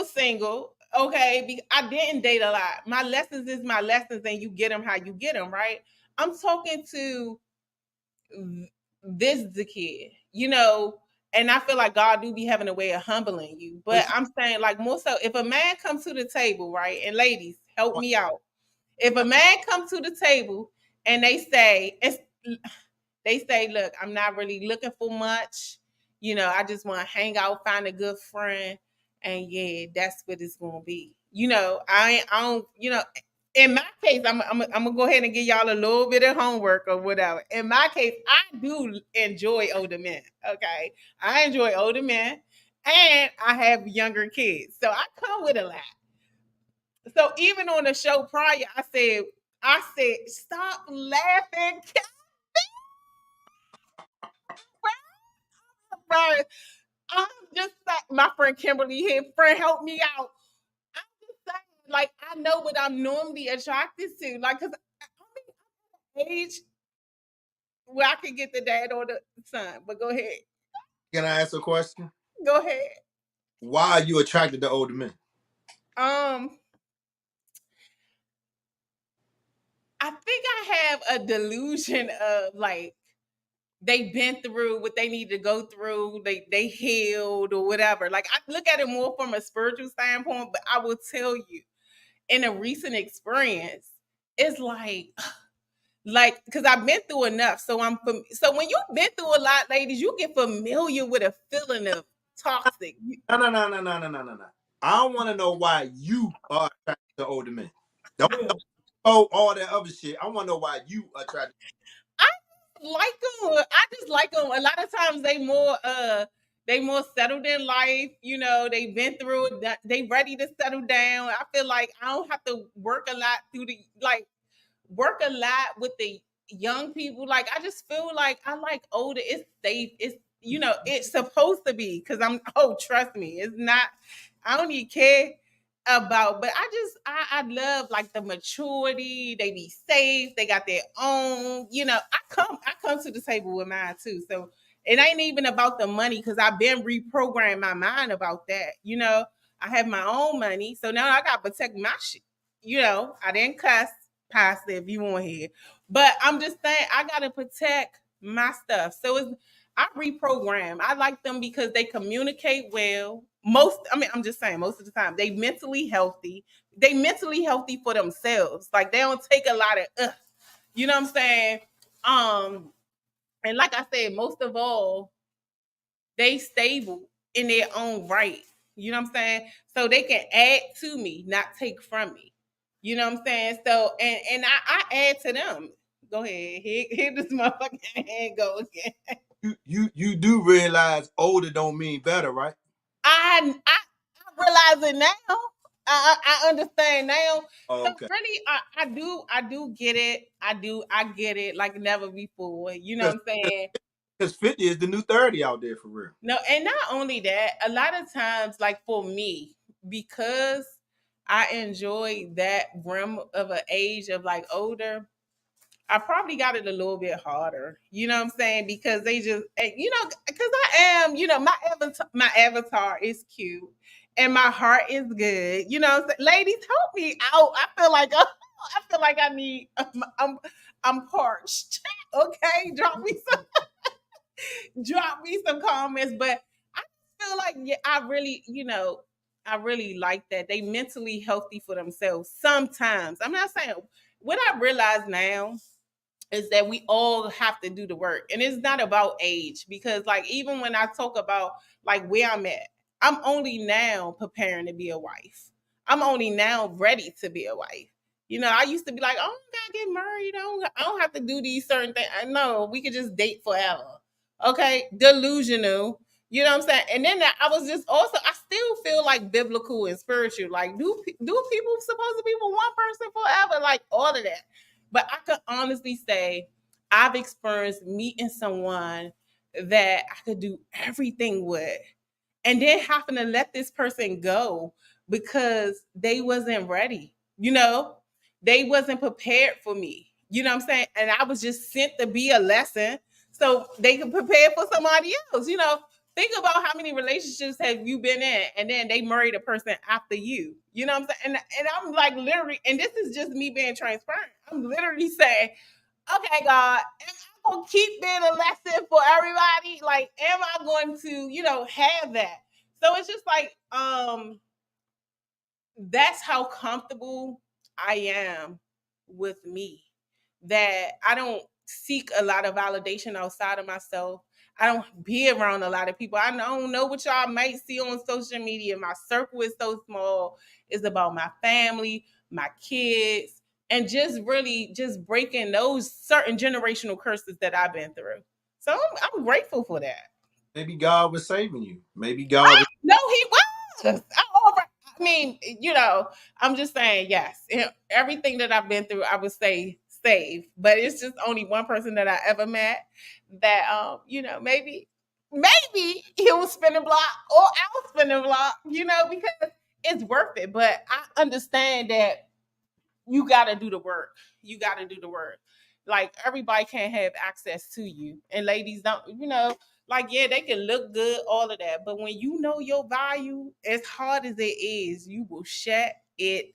single, okay? I didn't date a lot. My lessons is my lessons, and you get them how you get them, right? I'm talking to the kid, and I feel like God do be having a way of humbling you. But I'm saying, like, more so, if a man comes to the table, right? And ladies, help me out. If a man comes to the table and they say, look, I'm not really looking for much. I just want to hang out, find a good friend, and yeah, that's what it's gonna be. I don't. In my case, I'm gonna go ahead and give y'all a little bit of homework or whatever. In my case, I do enjoy older men. Okay, I enjoy older men, and I have younger kids, so I come with a lot. So even on the show prior, I said, stop laughing, Karen. I'm just saying, my friend Kimberly here, friend, help me out. I'm just saying, like, I know what I'm normally attracted to. Like, because I'm in age where I can get the dad or the son. But go ahead. Can I ask a question? Go ahead. Why are you attracted to older men? I think I have a delusion of, like, they've been through what they need to go through. They healed or whatever. Like, I look at it more from a spiritual standpoint, but I will tell you, in a recent experience, it's like because I've been through enough. So so when you've been through a lot, ladies, you get familiar with a feeling of toxic. No. I want to know why you are attracted to older men. Don't know all that other shit. I want to know why you are attracted. I like them. I just like them. A lot of times they more settled in life. They've been through it. They ready to settle down. I feel like I don't have to work a lot work a lot with the young people. Like, I just feel like I like older. It's safe. It's supposed to be, because trust me, it's not. I don't even care about, but I love, like, the maturity. They be safe. They got their own. I come to the table with mine too. So it ain't even about the money, because I've been reprogrammed my mind about that. I have my own money, so now I got to protect my shit. I didn't cuss past it if you want here, but I'm just saying I got to protect my stuff. So I reprogram. I like them because they communicate well. I'm just saying, most of the time they mentally healthy. They mentally healthy for themselves. Like, they don't take a lot of you know what I'm saying? And like I said, most of all, they stable in their own right. You know what I'm saying? So they can add to me, not take from me. You know what I'm saying? So and I add to them. Go ahead. Here this motherfucking hand go again. You do realize older don't mean better, right? I realize it now. I understand now. Oh, So okay. really, I do get it. I get it like never before. You know what I'm saying? Because 50 is the new 30 out there for real. No, and not only that, a lot of times, like, for me, because I enjoy that realm of an age of like older. I probably got it a little bit harder. You know what I'm saying? Because they just, because I am, my avatar is cute and my heart is good. You know what I'm saying? Ladies, help me out. I feel like, I feel like I need, I'm parched. Okay, drop me some comments. But I feel like, yeah, I really like that they mentally healthy for themselves. Sometimes I'm not saying what I realize now is that we all have to do the work, and it's not about age, because like even when I talk about like where I'm at, I'm only now preparing to be a wife. I'm only now ready to be a wife. I used to be like, oh, I don't gotta get married. I don't have to do these certain things. I know we could just date forever. Okay, delusional. You know what I'm saying? And then I was just also, I still feel like biblical and spiritual. Like, do people supposed to be with one person forever? Like all of that. But I could honestly say I've experienced meeting someone that I could do everything with, and then having to let this person go because they wasn't ready. They wasn't prepared for me. You know what I'm saying? And I was just sent to be a lesson so they could prepare for somebody else. Think about how many relationships have you been in, and then they married a person after you. You know what I'm saying? And I'm like literally, and this is just me being transparent. I'm literally saying, okay, God, am I gonna keep being a lesson for everybody? Like, am I going to, have that? So it's just like, that's how comfortable I am with me. That I don't seek a lot of validation outside of myself. I don't be around a lot of people. I don't know what y'all might see on social media. My circle is so small. It's about my family, my kids, and just really just breaking those certain generational curses that I've been through. So I'm grateful for that. Maybe God was saving you. Maybe God was. No, he was. I mean, I'm just saying, yes. Everything that I've been through, I would say saved. But it's just only one person that I ever met that, maybe he'll spin a block or I'll spin a block, because it's worth it. But I understand that you got to do the work. You got to do the work. Like everybody can't have access to you, and ladies don't. Like yeah, they can look good, all of that, but when you know your value, as hard as it is, you will shut it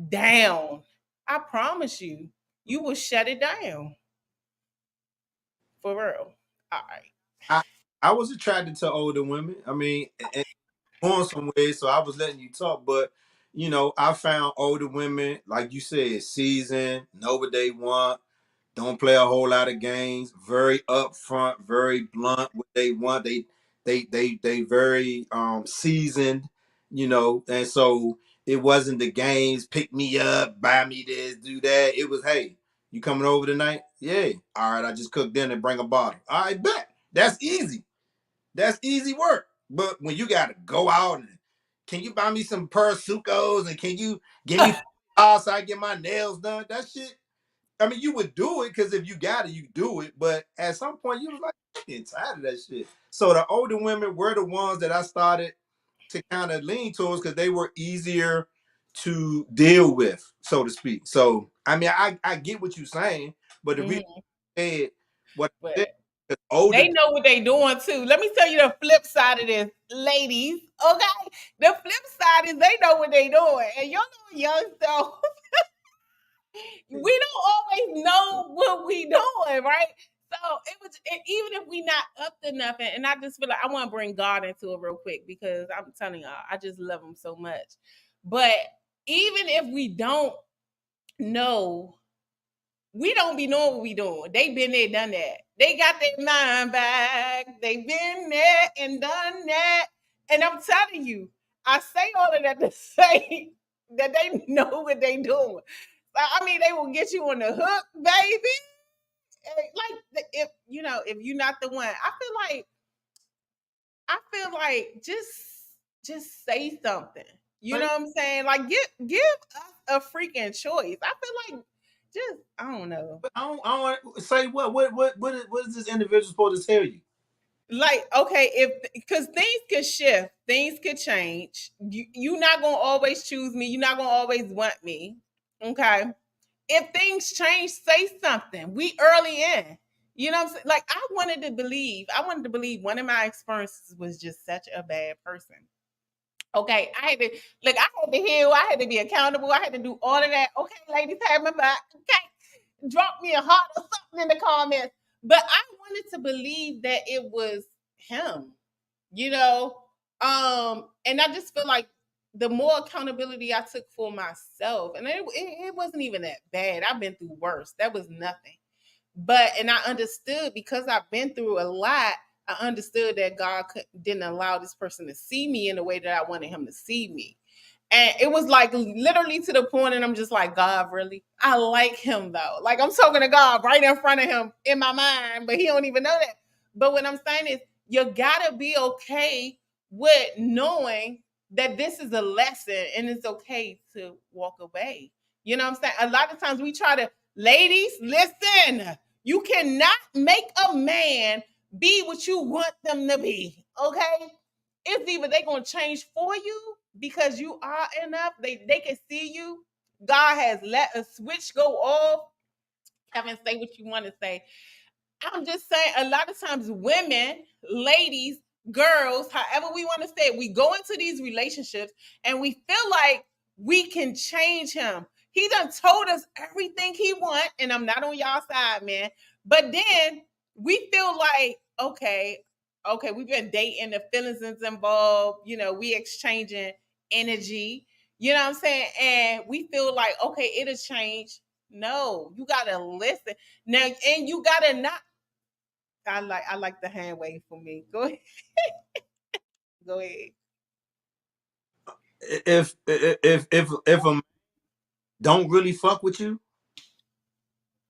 down. I promise you, you will shut it down for real. All right. I, I was attracted to older women. I mean, and going somewhere, so I was letting you talk, but I found older women, like you said, seasoned, know what they want, don't play a whole lot of games, very upfront, very blunt what they want. They very seasoned, and so it wasn't the games, pick me up, buy me this, do that. It was, hey, you coming over tonight? Yeah. All right, I just cooked dinner, bring a bottle. All right, bet. That's easy. That's easy work. But when you gotta go out and can you buy me some Persucos and can you give me so I get my nails done? That shit. I mean, you would do it because if you got it, you do it. But at some point, you was like, I'm getting tired of that shit. So the older women were the ones that I started to kind of lean towards because they were easier to deal with, so to speak. So I mean, I get what you're saying, but the reason I said what I said, But 'cause older they know what they doing too. Let me tell you the flip side of this, ladies. Okay, the flip side is they know what they doing, and your little young self, we don't always know what we doing, right? So even if we not up to nothing, and I just feel like I want to bring God into it real quick because I'm telling y'all, I just love him so much. But even if we don't know, we don't be knowing what we doing. They been there, done that. They got their mind back. They been there and done that. And I'm telling you, I say all of that to say that they know what they doing. I mean, they will get you on the hook, baby. Like if you're not the one, I feel like just say something. You know what I'm saying? Like give us a freaking choice. I feel like just I don't know. I don't want to say what is this individual supposed to tell you? Like, okay, because things could shift, things could change. You're not gonna always choose me. You're not gonna always want me. Okay. If things change, say something. We early in. You know what I'm saying? Like, I wanted to believe one of my experiences was just such a bad person. Okay, I had to heal, I had to be accountable, I had to do all of that. Okay, ladies, have my back. Okay, drop me a heart or something in the comments. But I wanted to believe that it was him, you know. And I just feel like the more accountability I took for myself, and it wasn't even that bad. I've been through worse. That was nothing. And I understood because I've been through a lot. I understood that God didn't allow this person to see me in the way that I wanted him to see me. And it was like literally to the point, and I'm just like, God, really? I like him though. Like, I'm talking to God right in front of him in my mind, but he don't even know that. But what I'm saying is, you gotta be okay with knowing that this is a lesson and it's okay to walk away. You know what I'm saying? A lot of times we try to, ladies, listen, you cannot make a man be what you want them to be. Okay? It's either they're gonna change for you because you are enough, they can see you. God has let a switch go off. Kevin, say what you want to say. I'm just saying, a lot of times women, ladies, girls, however we want to say it, we go into these relationships and we feel like we can change him. He done told us everything he want, and I'm not on y'all side, man. But then we feel like, okay, we've been dating, the feelings is involved, we exchanging energy, you know what I'm saying? And we feel like, okay, it'll change. No, you gotta listen now, and you gotta not. I like the hand wave for me. Go ahead. Go ahead. If a don't really fuck with you,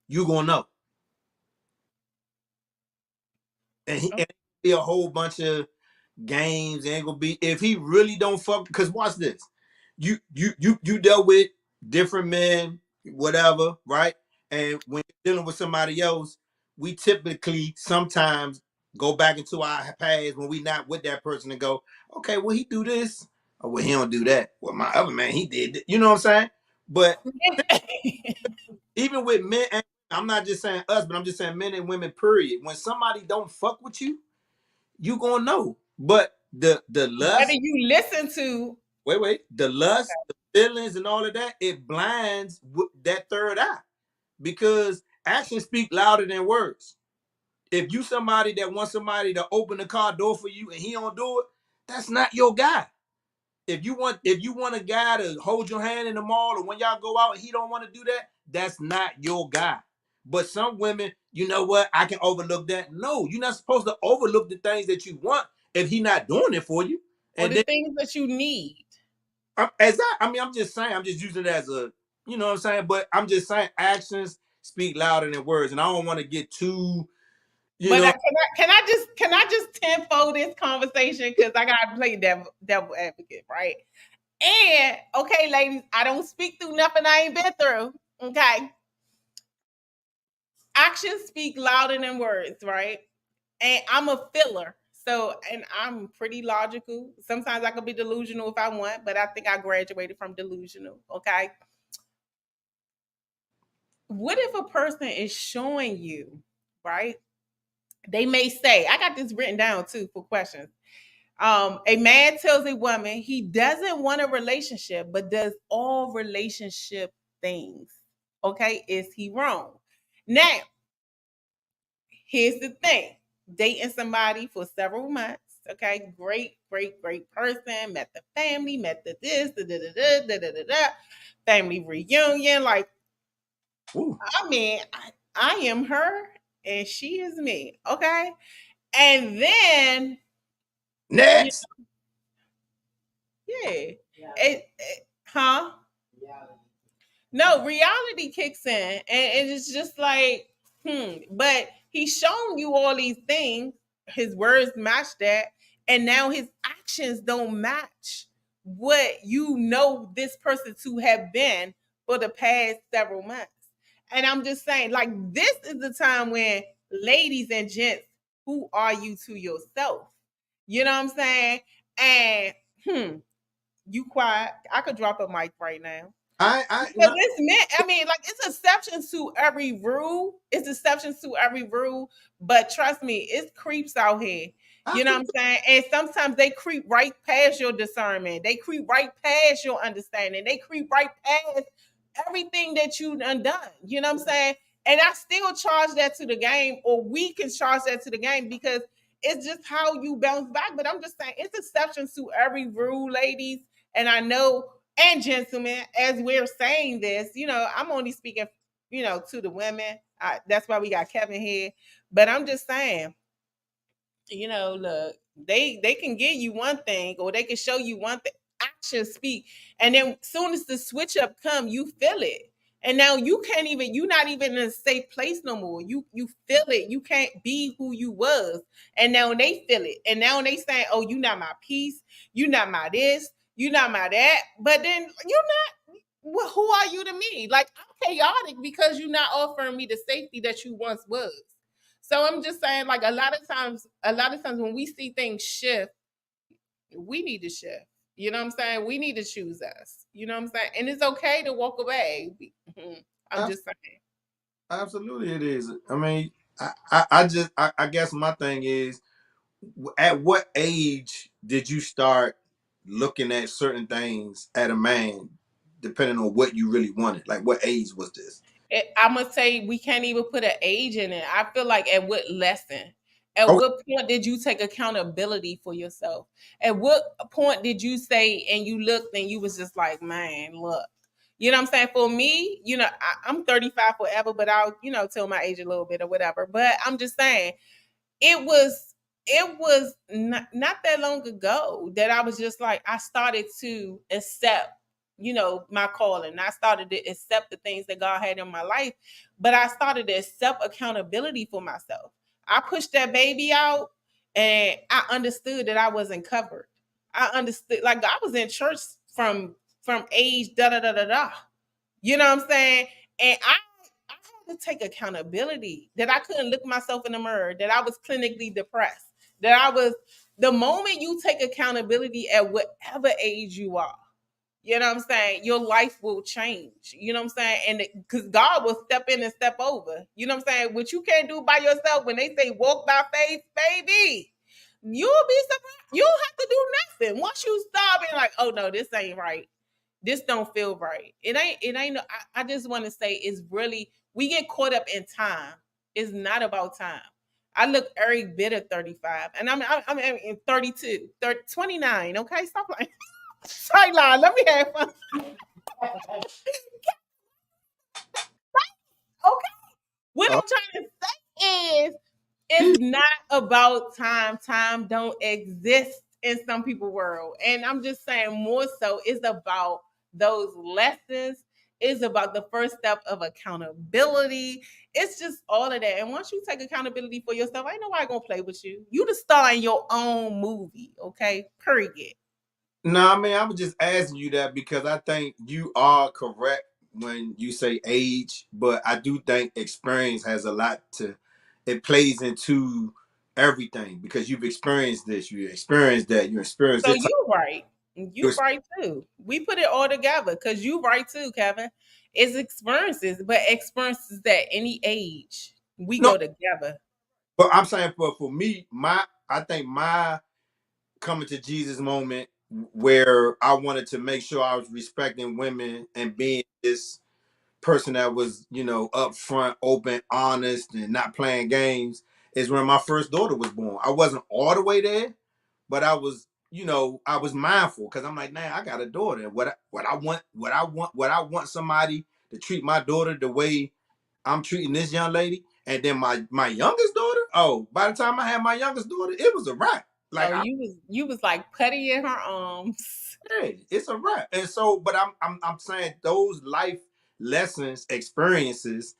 you gonna know. And he and be a whole bunch of games. Ain't gonna be if he really don't fuck. Because watch this, you dealt with different men, whatever, right? And when you're dealing with somebody else, we typically sometimes go back into our past when we not with that person and go, okay, well he do this, or well he don't do that. Well, my other man he did. You know what I'm saying? But even with men, and I'm not just saying us, but I'm just saying men and women. Period. When somebody don't fuck with you, you gonna know. But the Whether lust, you listen to the lust, the feelings, and all of that, it blinds that third eye because actions speak louder than words. If you somebody that wants somebody to open the car door for you and he don't do it, that's not your guy. If you want a guy to hold your hand in the mall or when y'all go out and he don't want to do that, that's not your guy. But some women, you know what? I can overlook that. No, you're not supposed to overlook the things that you want if he's not doing it for you. or And the then things that you need. I'm just saying, I'm just using it as a, you know what I'm saying? But I'm just saying actions speak louder than words. And I don't want to get too, you But know. can I just tenfold this conversation because I gotta play devil advocate, right? And okay, ladies, I don't speak through nothing I ain't been through. Okay, actions speak louder than words, right? And I'm a filler. So, and I'm pretty logical. Sometimes I could be delusional if I want, but I think I graduated from delusional. Okay. What if a person is showing you, right? They may say, I got this written down too for questions. A man tells a woman he doesn't want a relationship, but does all relationship things. Okay. Is he wrong? Now, here's the thing, dating somebody for several months, okay, great person, met the family, met the this, da, family reunion. Like, Ooh. I mean, I am her and she is me, okay? And then, Next. yeah, huh? No, reality kicks in, and it's just like, But he's shown you all these things. His words match that, and now his actions don't match what you know this person to have been for the past several months. And I'm just saying, like, this is the time when ladies and gents who are you to yourself? You know what I'm saying? And you quiet. I could drop a mic right now. But this meant, I mean, like, it's exceptions to every rule. It's exceptions to every rule. But trust me, it's creeps out here. You know what I'm saying? And sometimes they creep right past your discernment. They creep right past your understanding. They creep right past everything that you done. You know what I'm saying? And I still charge that to the game, or we can charge that to the game, because it's just how you bounce back. But I'm just saying, it's exceptions to every rule, ladies. And I know, and gentlemen, as we're saying this, I'm only speaking, to the women. That's why we got Kevin here. But I'm just saying, look, they can give you one thing, or they can show you one thing. Actions speak. And then soon as the switch up come, you feel it. And now you're not even in a safe place no more. You feel it. You can't be who you was. And now they feel it. And now they saying, oh, you not my peace. You not my this. You not my that. But then you're not, well, who are you to me? Like, I'm chaotic because you're not offering me the safety that you once was. So I'm just saying, like, a lot of times when we see things shift, we need to shift. You know what I'm saying? We need to choose us. You know what I'm saying? And it's okay to walk away. I'm just saying. Absolutely, it is. I mean, I guess my thing is, at what age did you start looking at certain things at a man, depending on what you really wanted? Like, what age was this? I'm gonna say we can't even put an age in it. I feel like at what lesson? At Okay. what point did you take accountability for yourself? At what point did you say, and you looked and you was just like, man, look. You know what I'm saying? For me, I'm 35 forever, but I'll, tell my age a little bit or whatever. But I'm just saying, it was not that long ago that I was just like, I started to accept, my calling. I started to accept the things that God had in my life, but I started to accept accountability for myself. I pushed that baby out, and I understood that I wasn't covered. I understood, like, I was in church from age da da da da da. You know what I'm saying? And I had to take accountability that I couldn't look myself in the mirror, that I was clinically depressed, that I was, the moment you take accountability at whatever age you are, you know what I'm saying, your life will change. You know what I'm saying? And because God will step in and step over. You know what I'm saying? What you can't do by yourself, when they say walk by faith, baby, you'll be surprised. You don't have to do nothing. Once you stop being like, oh no, this ain't right. This don't feel right. It ain't. I just want to say, it's really, we get caught up in time. It's not about time. I look every bit of 35, and I'm in 32, 29. Okay, stop lying. Sideline. Let me have fun. Okay. What I'm trying to say is, it's not about time. Time don't exist in some people's world. And I'm just saying, more so, it's about those lessons. It's about the first step of accountability. It's just all of that. And once you take accountability for yourself, ain't nobody gonna play with you. You the star in your own movie, okay? Period. No, I mean, I was just asking you that because I think you are correct when you say age, but I do think experience has a lot to, it plays into everything, because you've experienced this, you experienced that, you experienced So this type. you right. You right too. We put it all together because you right too, Kevin. It's experiences, but experiences at any age. We No, go together. but I'm saying for me, I think my coming to Jesus moment where I wanted to make sure I was respecting women and being this person that was, upfront, open, honest, and not playing games, is when my first daughter was born. I wasn't all the way there, but I was, I was mindful, because I'm like, man, I got a daughter. What I want somebody to treat my daughter the way I'm treating this young lady. And then my youngest daughter, oh, by the time I had my youngest daughter, it was a wrap. Like, Oh, you was like putty in her arms. hey, it's a wrap. And so, but I'm saying those life lessons, experiences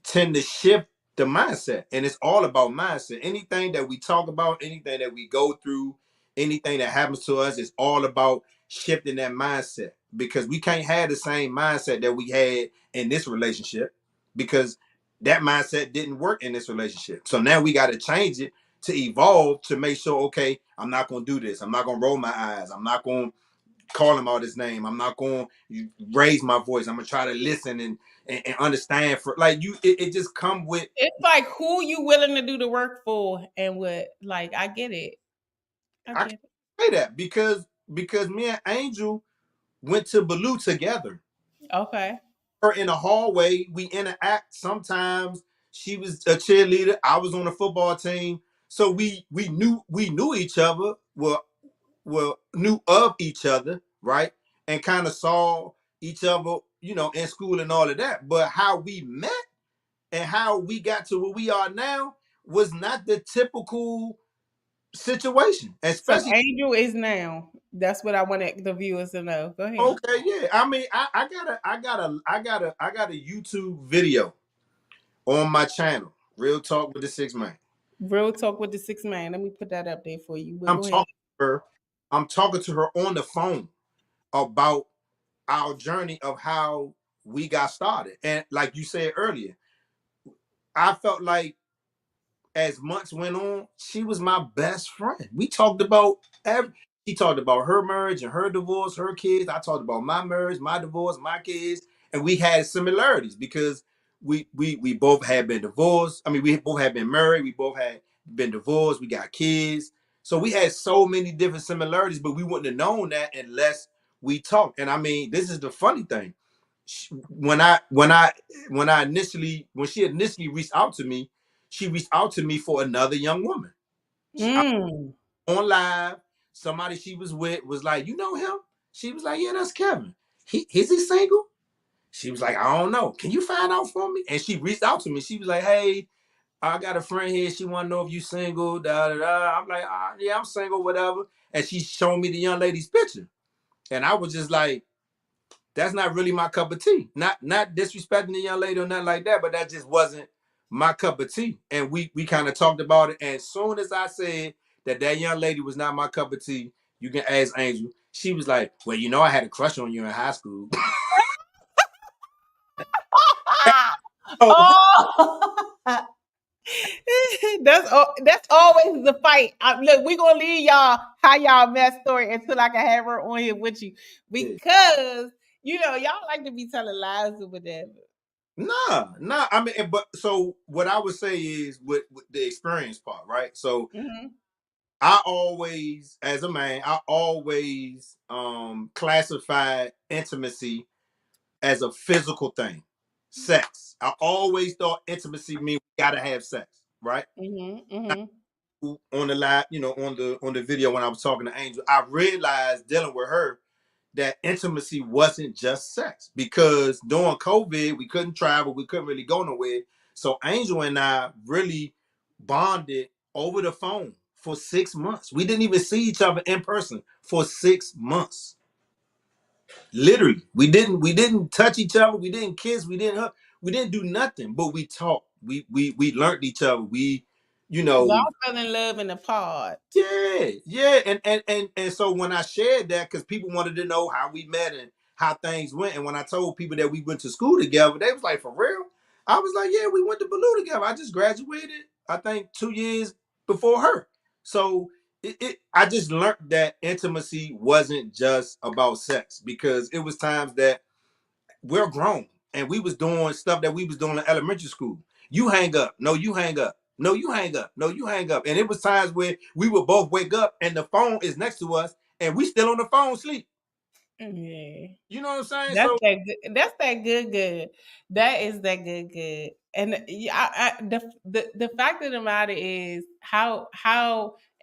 tend to shift the mindset. And it's all about mindset. Anything that we talk about, anything that we go through, anything that happens to us is all about shifting that mindset, because we can't have the same mindset that we had in this relationship, because that mindset didn't work in this relationship. So now we got to change it to evolve to make sure, okay, I'm not gonna do this. I'm not gonna roll my eyes. I'm not gonna call him out his name. I'm not gonna raise my voice. I'm gonna try to listen and understand. For like you, it just come with. It's like who you willing to do the work for and what. Like I get it. I I get can it. say that because me and Angel went to Baloo together. Okay. Her in the hallway, we interact sometimes. She was a cheerleader. I was on the football team, so we knew each other. Well knew of each other, right? And kind of saw each other, in school and all of that. But how we met and how we got to where we are now was not the typical situation, So especially. Angel is now. That's what I wanted the viewers to know. Go ahead. Okay, yeah. I mean, I got a YouTube video on my channel, Real Talk with the Six Man. Real talk with the 6 man. Let me put that up there for you. But I'm go ahead. talking to her. I'm talking to her on the phone about our journey of how we got started. And like you said earlier, I felt like as months went on, she was my best friend. We talked about she talked about her marriage and her divorce, her kids. I talked about my marriage, my divorce, my kids, and we had similarities because we both had been divorced. I mean, we both had been married, we both had been divorced, we got kids. So we had so many different similarities, but we wouldn't have known that unless we talked. And I mean, this is the funny thing. When she initially reached out to me, she reached out to me for another young woman. Mm. On live, somebody she was with was like, "You know him?" She was like, "Yeah, that's Kevin. Is he single?" She was like, "I don't know. Can you find out for me?" And she reached out to me. She was like, "Hey, I got a friend here. She want to know if you single." Da da da. I'm like, "Yeah, I'm single, whatever." And she showed me the young lady's picture, and I was just like, that's not really my cup of tea. Not disrespecting the young lady or nothing like that, but that just wasn't my cup of tea. And we kind of talked about it. And as soon as I said that young lady was not my cup of tea, you can ask Angel. She was like, "Well, I had a crush on you in high school." So, Oh. That's always the fight. Look, we're gonna leave y'all how y'all met story until I can have her on here with you because y'all like to be telling lies or whatever. nah. I mean, but so what I would say is with the experience part, right? So Mm-hmm. I always, as a man, I always classified intimacy as a physical thing, sex. I always thought intimacy means we gotta have sex, right? Mm-hmm. Mm-hmm. On the live, on the video when I was talking to Angel, I realized dealing with her that intimacy wasn't just sex because during COVID we couldn't travel, we couldn't really go nowhere. So Angel and I really bonded over the phone for 6 months. We didn't even see each other in person for 6 months. Literally, we didn't touch each other, we didn't kiss, we didn't hug, we didn't do nothing, but we talked. We learned each other. You know, Y'all fell in love in the pod. yeah, and so when I shared that, because people wanted to know how we met and how things went, and when I told people that we went to school together, they was like, "For real?" I was like, "Yeah, we went to Baloo together. I just graduated, I think 2 years before her." So I just learned that intimacy wasn't just about sex because it was times that we're grown and we was doing stuff that we was doing in elementary school. You hang up, no, you hang up. No, you hang up. No, you hang up. And it was times where we would both wake up and the phone is next to us and we still on the phone sleep. Yeah. You know what I'm saying? That's So that good. That's that good. That is that good. And the fact of the matter is how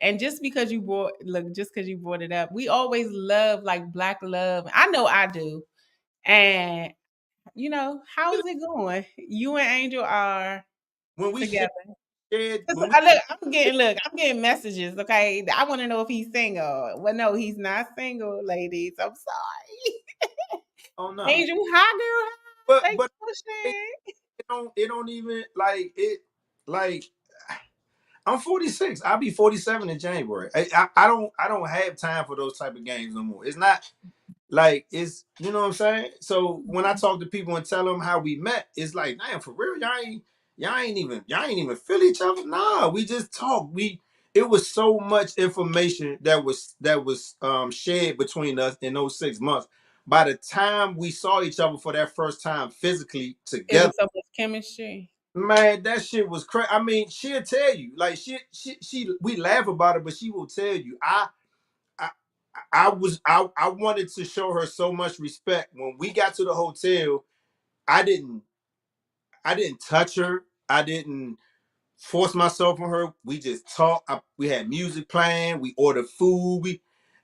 and just because you brought it up, we always love like black love. I know I do. And how's it going? You and Angel are when we together. shared, 'Cause when we I'm getting messages. Okay, I want to know if he's single. Well, no, he's not single, ladies. I'm sorry. oh no. Angel, hi girl. But Thanks but for it, sharing. it don't even like I'm 46. I'll be 47 in January. I don't have time for those type of games no more. It's not like it's you know what I'm saying. So when I talk to people and tell them how we met, it's like, damn, for real, y'all ain't even feel each other. Nah, we just talk. it was so much information that was shared between us in those 6 months. By the time we saw each other for that first time physically It together, was so much chemistry. man, that shit was crazy. I mean, she'll tell you, like she we laugh about it, but she will tell you, I I wanted to show her so much respect. When we got to the hotel, I didn't I didn't touch her. I didn't force myself on her. We just talked. We had music playing. We ordered food.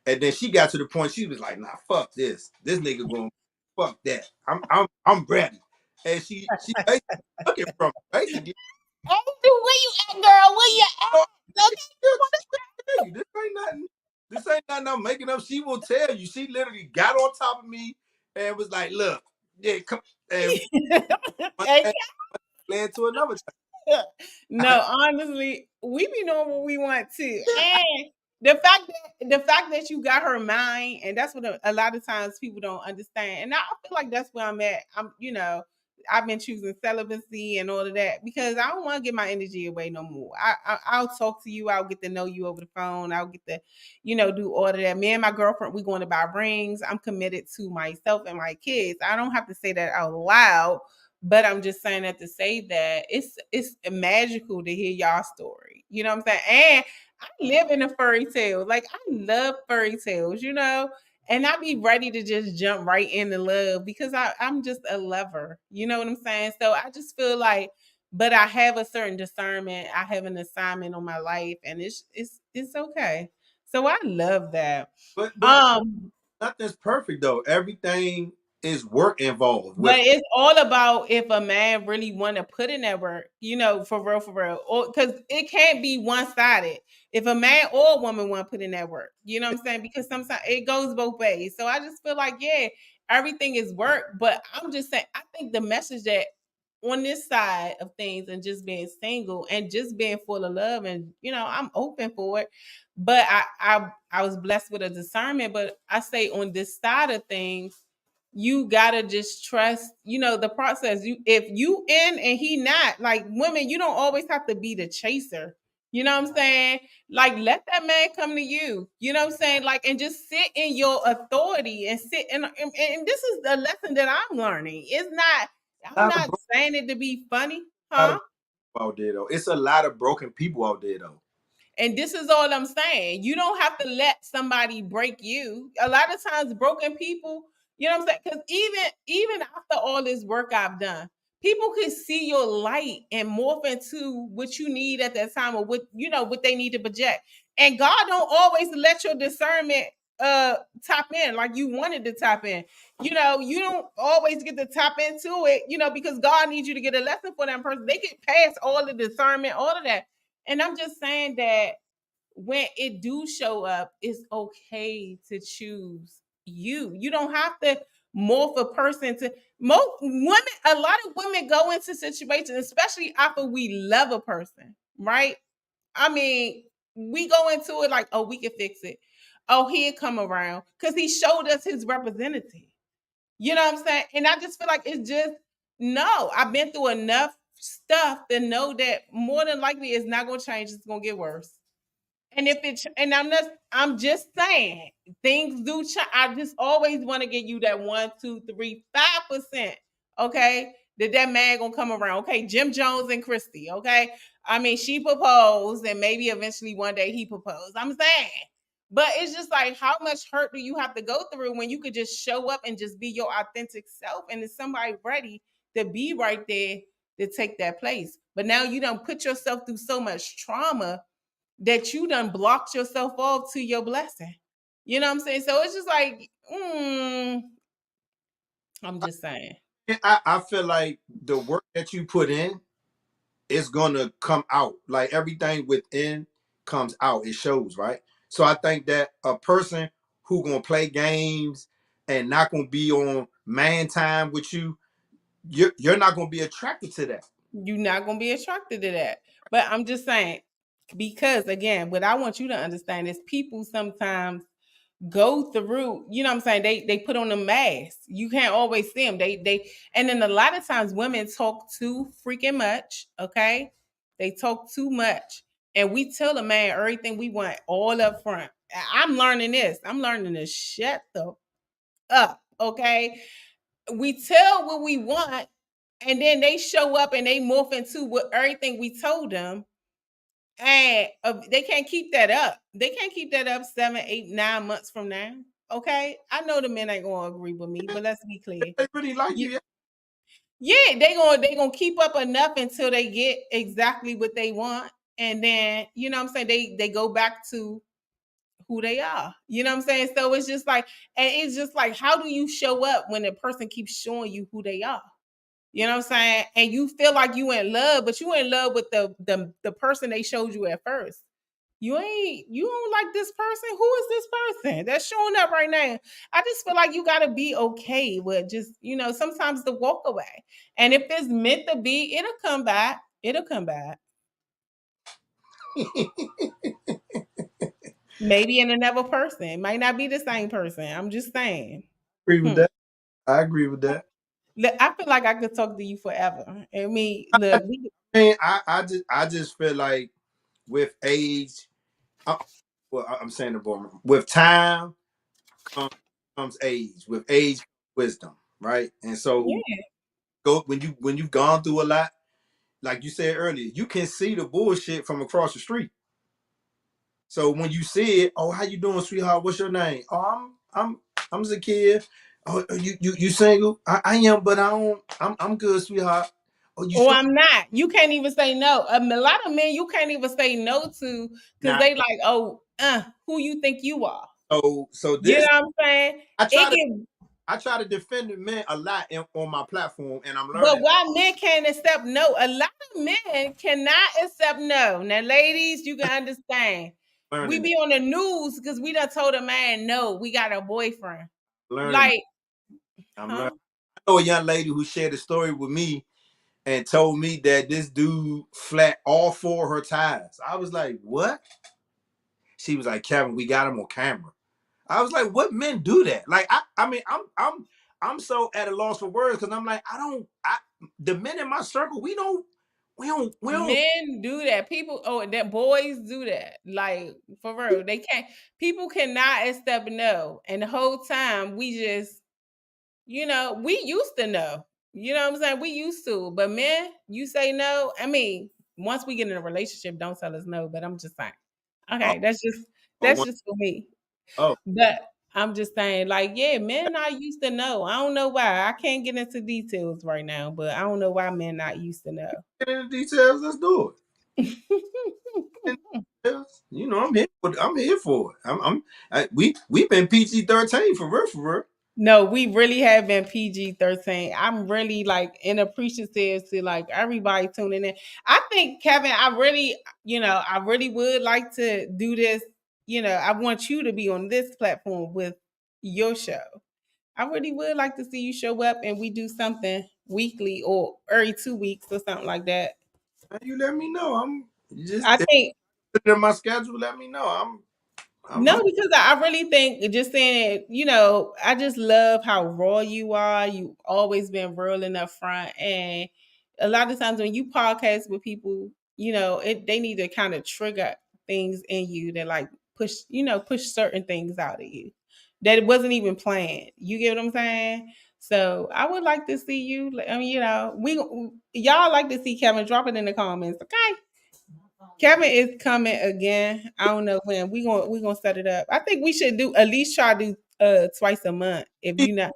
And then she got to the point she was like, "Nah, fuck this. This nigga going fuck that. I'm ready." And she basically took it from me, basically. Hey, where you at, girl? Where you Oh, at? Okay. this ain't nothing. This ain't nothing I'm making up. She will tell you. She literally got on top of me and was like, "Look, yeah, come." And one Hey, thing led to another. no, honestly, we be knowing what we want to. And the fact that you got her mind, and that's what a lot of times people don't understand. And I feel like that's where I'm at. I've been choosing celibacy and all of that because I don't want to give my energy away no more. I'll talk to you. I'll get to know you over the phone. I'll get to, do all of that. Me and my girlfriend, we going to buy rings. I'm committed to myself and my kids. I don't have to say that out loud, but I'm just saying that to say that it's magical to hear y'all story. You know what I'm saying? And I live in a fairy tale. Like I love fairy tales, and I be ready to just jump right into love because I'm just a lover. You know what I'm saying? So I just feel like, but I have a certain discernment. I have an assignment on my life, and it's okay. So I love that. But Um, nothing's perfect though. Everything is work involved But with. it's all about if a man really want to put in that work, for real, or because it can't be one sided. If a man or a woman want to put in that work, you know what I'm saying? Because sometimes it goes both ways. So I just feel like, yeah, everything is work. But I'm just saying, I think the message that on this side of things and just being single and just being full of love and I'm open for it. But I was blessed with a discernment. But I say on this side of things you gotta just trust, the process. If you in and he not, like women, you don't always have to be the chaser. You know what I'm saying? Like let that man come to you. You know what I'm saying? Like and just sit in your authority and sit and this is the lesson that I'm learning. A I'm lot of not saying it to be funny, a lot huh? of people out there though. It's a lot of broken people out there though. And this is all I'm saying. You don't have to let somebody break you. A lot of times, broken people, you know what I'm saying? Because even after all this work I've done, people can see your light and morph into what you need at that time or what they need to project. And God don't always let your discernment tap in like you wanted to tap in. You don't always get to tap into it, because God needs you to get a lesson for that person. They get past all the discernment, all of that. And I'm just saying that when it do show up, it's okay to choose you. You don't have to morph a person to most women. A lot of women go into situations, especially after we love a person, right? I mean, we go into it like, oh, we can fix it. Oh, he'll come around because he showed us his representative. You know what I'm saying? And I just feel like it's just no. I've been through enough stuff to know that more than likely it's not gonna change. It's gonna get worse. And if it's and I'm just saying things do change. I just always want to get you that 1, 2, 3, 5%. Okay. That man gonna come around. Okay, Jim Jones and Christy. Okay. I mean, she proposed, and maybe eventually one day he proposed. I'm saying. But it's just like how much hurt do you have to go through when you could just show up and just be your authentic self? And is somebody ready to be right there to take that place? But now you don't put yourself through so much trauma that you done blocked yourself off to your blessing. You know what I'm saying? So it's just like, I'm just saying. I feel like the work that you put in is gonna come out. Like everything within comes out. It shows, right? So I think that a person who gonna play games and not gonna be on man time with you, you're not gonna be attracted to that. You're not gonna be attracted to that. But I'm just saying, because again, what I want you to understand is people sometimes go through, you know what I'm saying? They put on a mask. You can't always see them. They and then a lot of times women talk too freaking much, okay? They talk too much. and we tell a man everything we want all up front. I'm learning this. I'm learning to shut the up. Okay. We tell what we want, and then they show up and they morph into what everything we told them. And they can't keep that up. They can't keep that up 7, 8, 9 months from now. Okay. I know the men ain't gonna agree with me, but let's be clear. They really like you. Yeah, they gonna keep up enough until they get exactly what they want. And then, you know what I'm saying, they go back to who they are. You know what I'm saying? So it's just like, and it's just like, how do you show up when a person keeps showing you who they are? You know what I'm saying? And you feel like you in love, but you in love with the person they showed you at first. You don't like this person. Who is this person that's showing up right now? I just feel like you gotta be okay with just, sometimes the walk away. And if it's meant to be, it'll come back. It'll come back. Maybe in another person. It might not be the same person. I'm just saying. Agree with that. I agree with that. I feel like I could talk to you forever. I mean, look, I just feel like with age, I'm saying the boy, with time comes age. With age, wisdom, right? And so when you've gone through a lot, like you said earlier, you can see the bullshit from across the street. So when you see it, oh, how you doing, sweetheart? What's your name? Oh, I'm Zakia. Oh, you single? I am, but I'm good, sweetheart. Oh, I'm not. You can't even say no. A lot of men you can't even say no to because they like, oh, who you think you are? So this, you know what I'm saying? I try to defend the men a lot on my platform, and I'm learning. But why men can't accept no? A lot of men cannot accept no. Now, ladies, you can understand. We be on the news because we done told a man no, we got a boyfriend. Like, I'm learning. I know a young lady who shared a story with me and told me that this dude flat all 4 of her tires. I was like, what? She was like, Kevin, we got him on camera. I was like, what men do that? Like, I mean, I'm so at a loss for words because I'm like, the men in my circle, we don't. Men do that. People, that boys do that. Like, for real, they can't. People cannot accept no, and the whole time we just, we used to know. You know what I'm saying? We used to, but men, you say no. I mean, once we get in a relationship, don't tell us no. But I'm just saying, okay, that's just for me. Oh, but I'm just saying, like, yeah, men not used to know. I don't know why. I can't get into details right now, but I don't know why men not used to know. Get into details. Let's do it. I'm here for it. We've been PG-13 for real. No, we really have been PG-13. I'm really like appreciative to like everybody tuning in. I think, Kevin, I really would like to do this. I want you to be on this platform with your show. I really would like to see you show up and we do something weekly or every 2 weeks or something like that. You let me know. I think in my schedule. Let me know. No, because I really think just saying, I just love how raw you are. You always been real and upfront. And a lot of times when you podcast with people, they need to kind of trigger things in you that like push certain things out of you that it wasn't even planned. You get what I'm saying? So I would like to see you. I mean, y'all like to see Kevin. Drop it in the comments, okay? Kevin is coming again. I don't know when. We gonna set it up. I think we should at least try to do twice a month. If you not,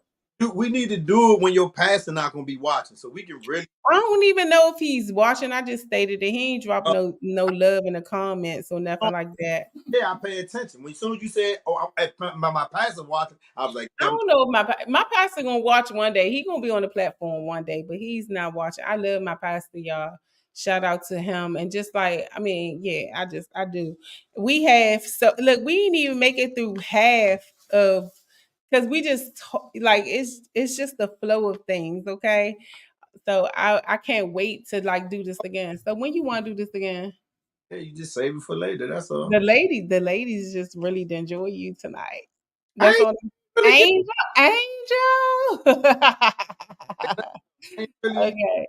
we need to do it when your pastor not gonna be watching, so we can really. I don't even know if he's watching. I just stated that he ain't dropped no love in the comments or nothing like that. Yeah, I pay attention. As soon as you said, "Oh, my pastor watching," I was like, I don't know if my pastor gonna watch one day. He gonna be on the platform one day, but he's not watching. I love my pastor, y'all. Shout out to him. And just like, I mean, yeah, I do. We have, so look, we didn't even make it through half of, because we just like, it's just the flow of things. Okay. So I can't wait to like do this again. So when you want to do this again? Yeah, you just save it for later. That's all. The ladies just really enjoy you tonight. That's all. Angel. Okay.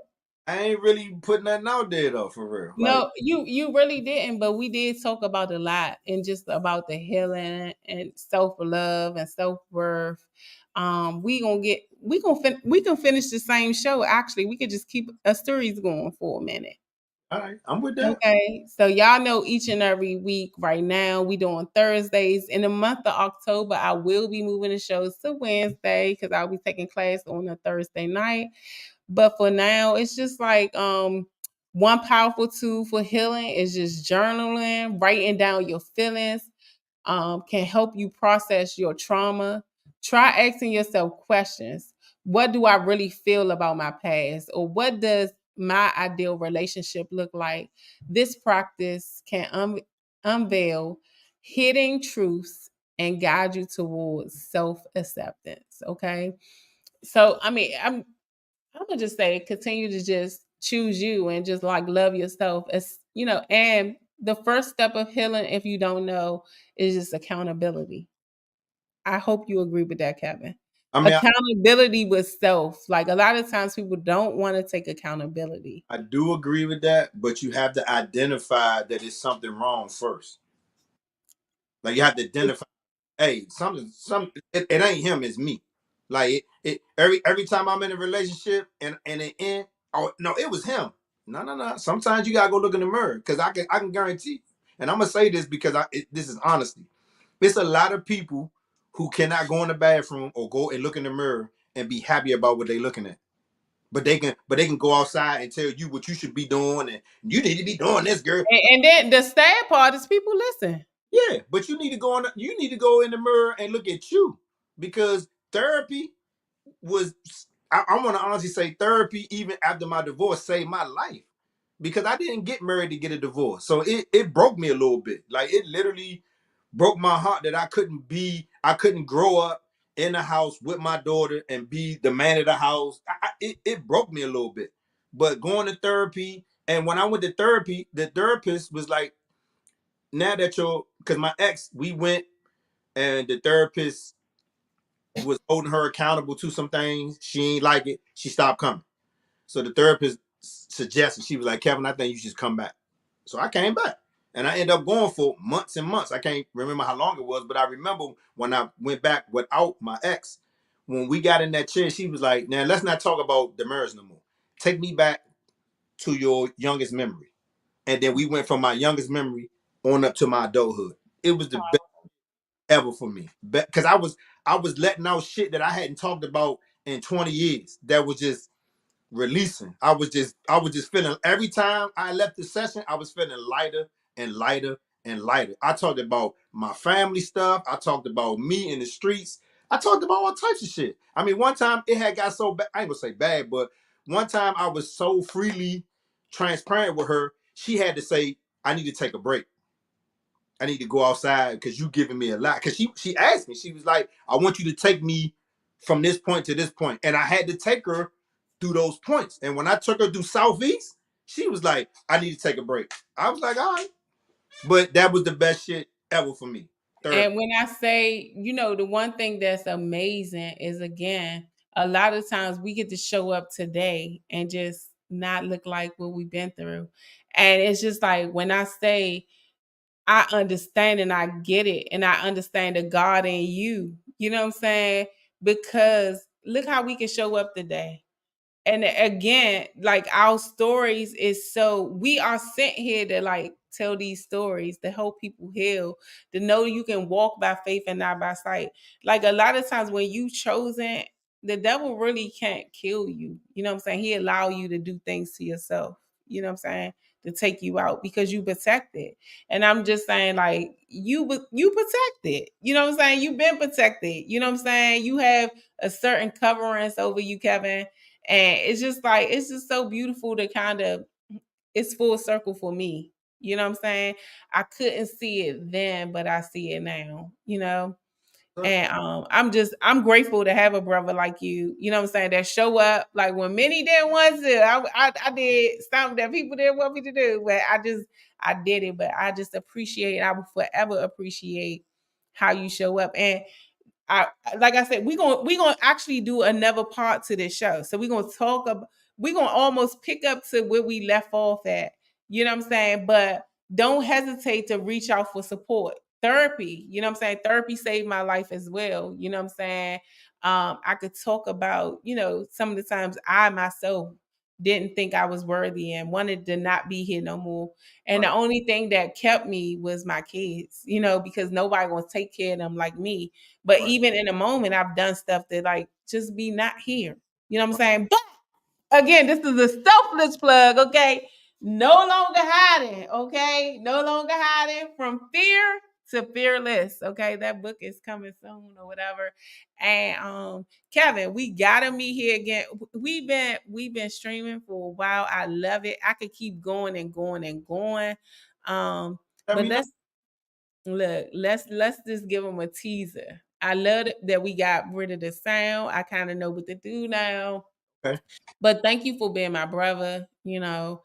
I ain't really put nothing out there though, for real. Like, No, you really didn't, but we did talk about a lot and just about the healing and self-love and self-worth. We can finish the same show. Actually, we could just keep a series going for a minute. all right, I'm with that. Okay, so y'all know each and every week right now we doing Thursdays. In the month of October, I will be moving the shows to Wednesday because I'll be taking class on a Thursday night. But for now, it's just like one powerful tool for healing is just journaling, writing down your feelings, can help you process your trauma. Try asking yourself questions. What do I really feel about my past? Or what does my ideal relationship look like? This practice can unveil hidden truths and guide you towards self acceptance. Okay. So, I mean, I'm gonna just say continue to just choose you and just like love yourself as you know. And the first step of healing, if you don't know, is just accountability. I hope you agree with that, Kevin. I mean, Accountability with self. Like a lot of times people don't want to take accountability. I do agree with that, but you have to identify that it's something wrong first. Like you have to identify, hey, it ain't him, it's me. Like every time I'm in a relationship and it end, oh no, it was him. No. Sometimes you gotta go look in the mirror because I can guarantee, and I'm gonna say this because this is honesty. It's a lot of people who cannot go in the bathroom or go and look in the mirror and be happy about what they're looking at. But they can go outside and tell you what you should be doing and you need to be doing this, girl. And then the sad part is people listen. Yeah, but you need to go in the mirror and look at you because therapy was I'm gonna honestly say therapy even after my divorce saved my life because I didn't get married to get a divorce. So it broke me a little bit. Like it literally broke my heart that I couldn't grow up in the house with my daughter and be the man of the house. It broke me a little bit. But going to therapy, and when I went to therapy, the therapist was like, now that because my ex, we went and the therapist was holding her accountable to some things. She ain't like it. She stopped coming. So the therapist suggested, she was like, Kevin, I think you should come back. So I came back. And I ended up going for months and months. I can't remember how long it was, but I remember when I went back without my ex, when we got in that chair, she was like, now let's not talk about the marriage no more. Take me back to your youngest memory. And then we went from my youngest memory on up to my adulthood. It was the best ever for me. Because I was letting out shit that I hadn't talked about in 20 years. That was just releasing. I was just feeling every time I left the session, I was feeling lighter and lighter and lighter. I talked about my family stuff. I talked about me in the streets. I talked about all types of shit. I mean, one time it had got so bad. I ain't gonna say bad, but one time I was so freely transparent with her. She had to say, "I need to take a break. I need to go outside because you giving me a lot." Because she asked me, she was like, "I want you to take me from this point to this point," and I had to take her through those points. And when I took her through Southeast, she was like, "I need to take a break." I was like, "All right," but that was the best shit ever for me. Therapy. And when I say, the one thing that's amazing is again, a lot of times we get to show up today and just not look like what we've been through. And it's just like when I say I understand and I get it and I understand the God in you, you know what I'm saying? Because look how we can show up today. And again, like our stories is so we are sent here to like tell these stories to help people heal, to know you can walk by faith and not by sight. Like a lot of times when you chosen, the devil really can't kill you. You know what I'm saying? He allow you to do things to yourself. You know what I'm saying? To take you out because you protected. And I'm just saying, like, you protected. You know what I'm saying? You've been protected. You know what I'm saying? You have a certain coverance over you, Kevin, and it's just so beautiful to kind of it's full circle for me. You know what I'm saying? I couldn't see it then, but I see it now. And I'm grateful to have a brother like you know what I'm saying, that show up like when many didn't want to. I did something that people didn't want me to do, but I did it. But I just I will forever appreciate how you show up. And I like I said, we're gonna actually do another part to this show. So we're gonna talk about we're gonna almost pick up to where we left off at. You know what I'm saying? But don't hesitate to reach out for support. Therapy, you know what I'm saying? Therapy saved my life as well. You know what I'm saying? I could talk about, some of the times I myself didn't think I was worthy and wanted to not be here no more. And the only thing that kept me was my kids, because nobody gonna take care of them like me. But even in a moment, I've done stuff that like just be not here. You know what I'm saying? But again, this is a selfless plug, okay? No longer hiding, okay? No longer hiding from fear to fearless, okay? That book is coming soon or whatever. And Kevin, we gotta meet here again. We've been streaming for a while. I love it. I could keep going and going and going. But let's just give them a teaser. I love that we got rid of the sound. I kind of know what to do now. Okay. But thank you for being my brother. I'm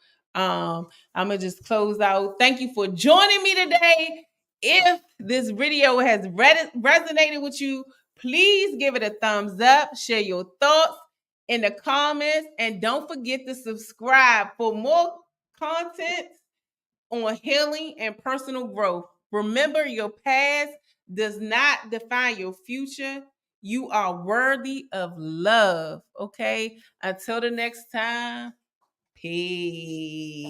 gonna just close out. Thank you for joining me today. If this video has resonated with you, please give it a thumbs up, share your thoughts in the comments, and don't forget to subscribe for more content on healing and personal growth. Remember, your past does not define your future. You are worthy of love. Okay. Until the next time, peace.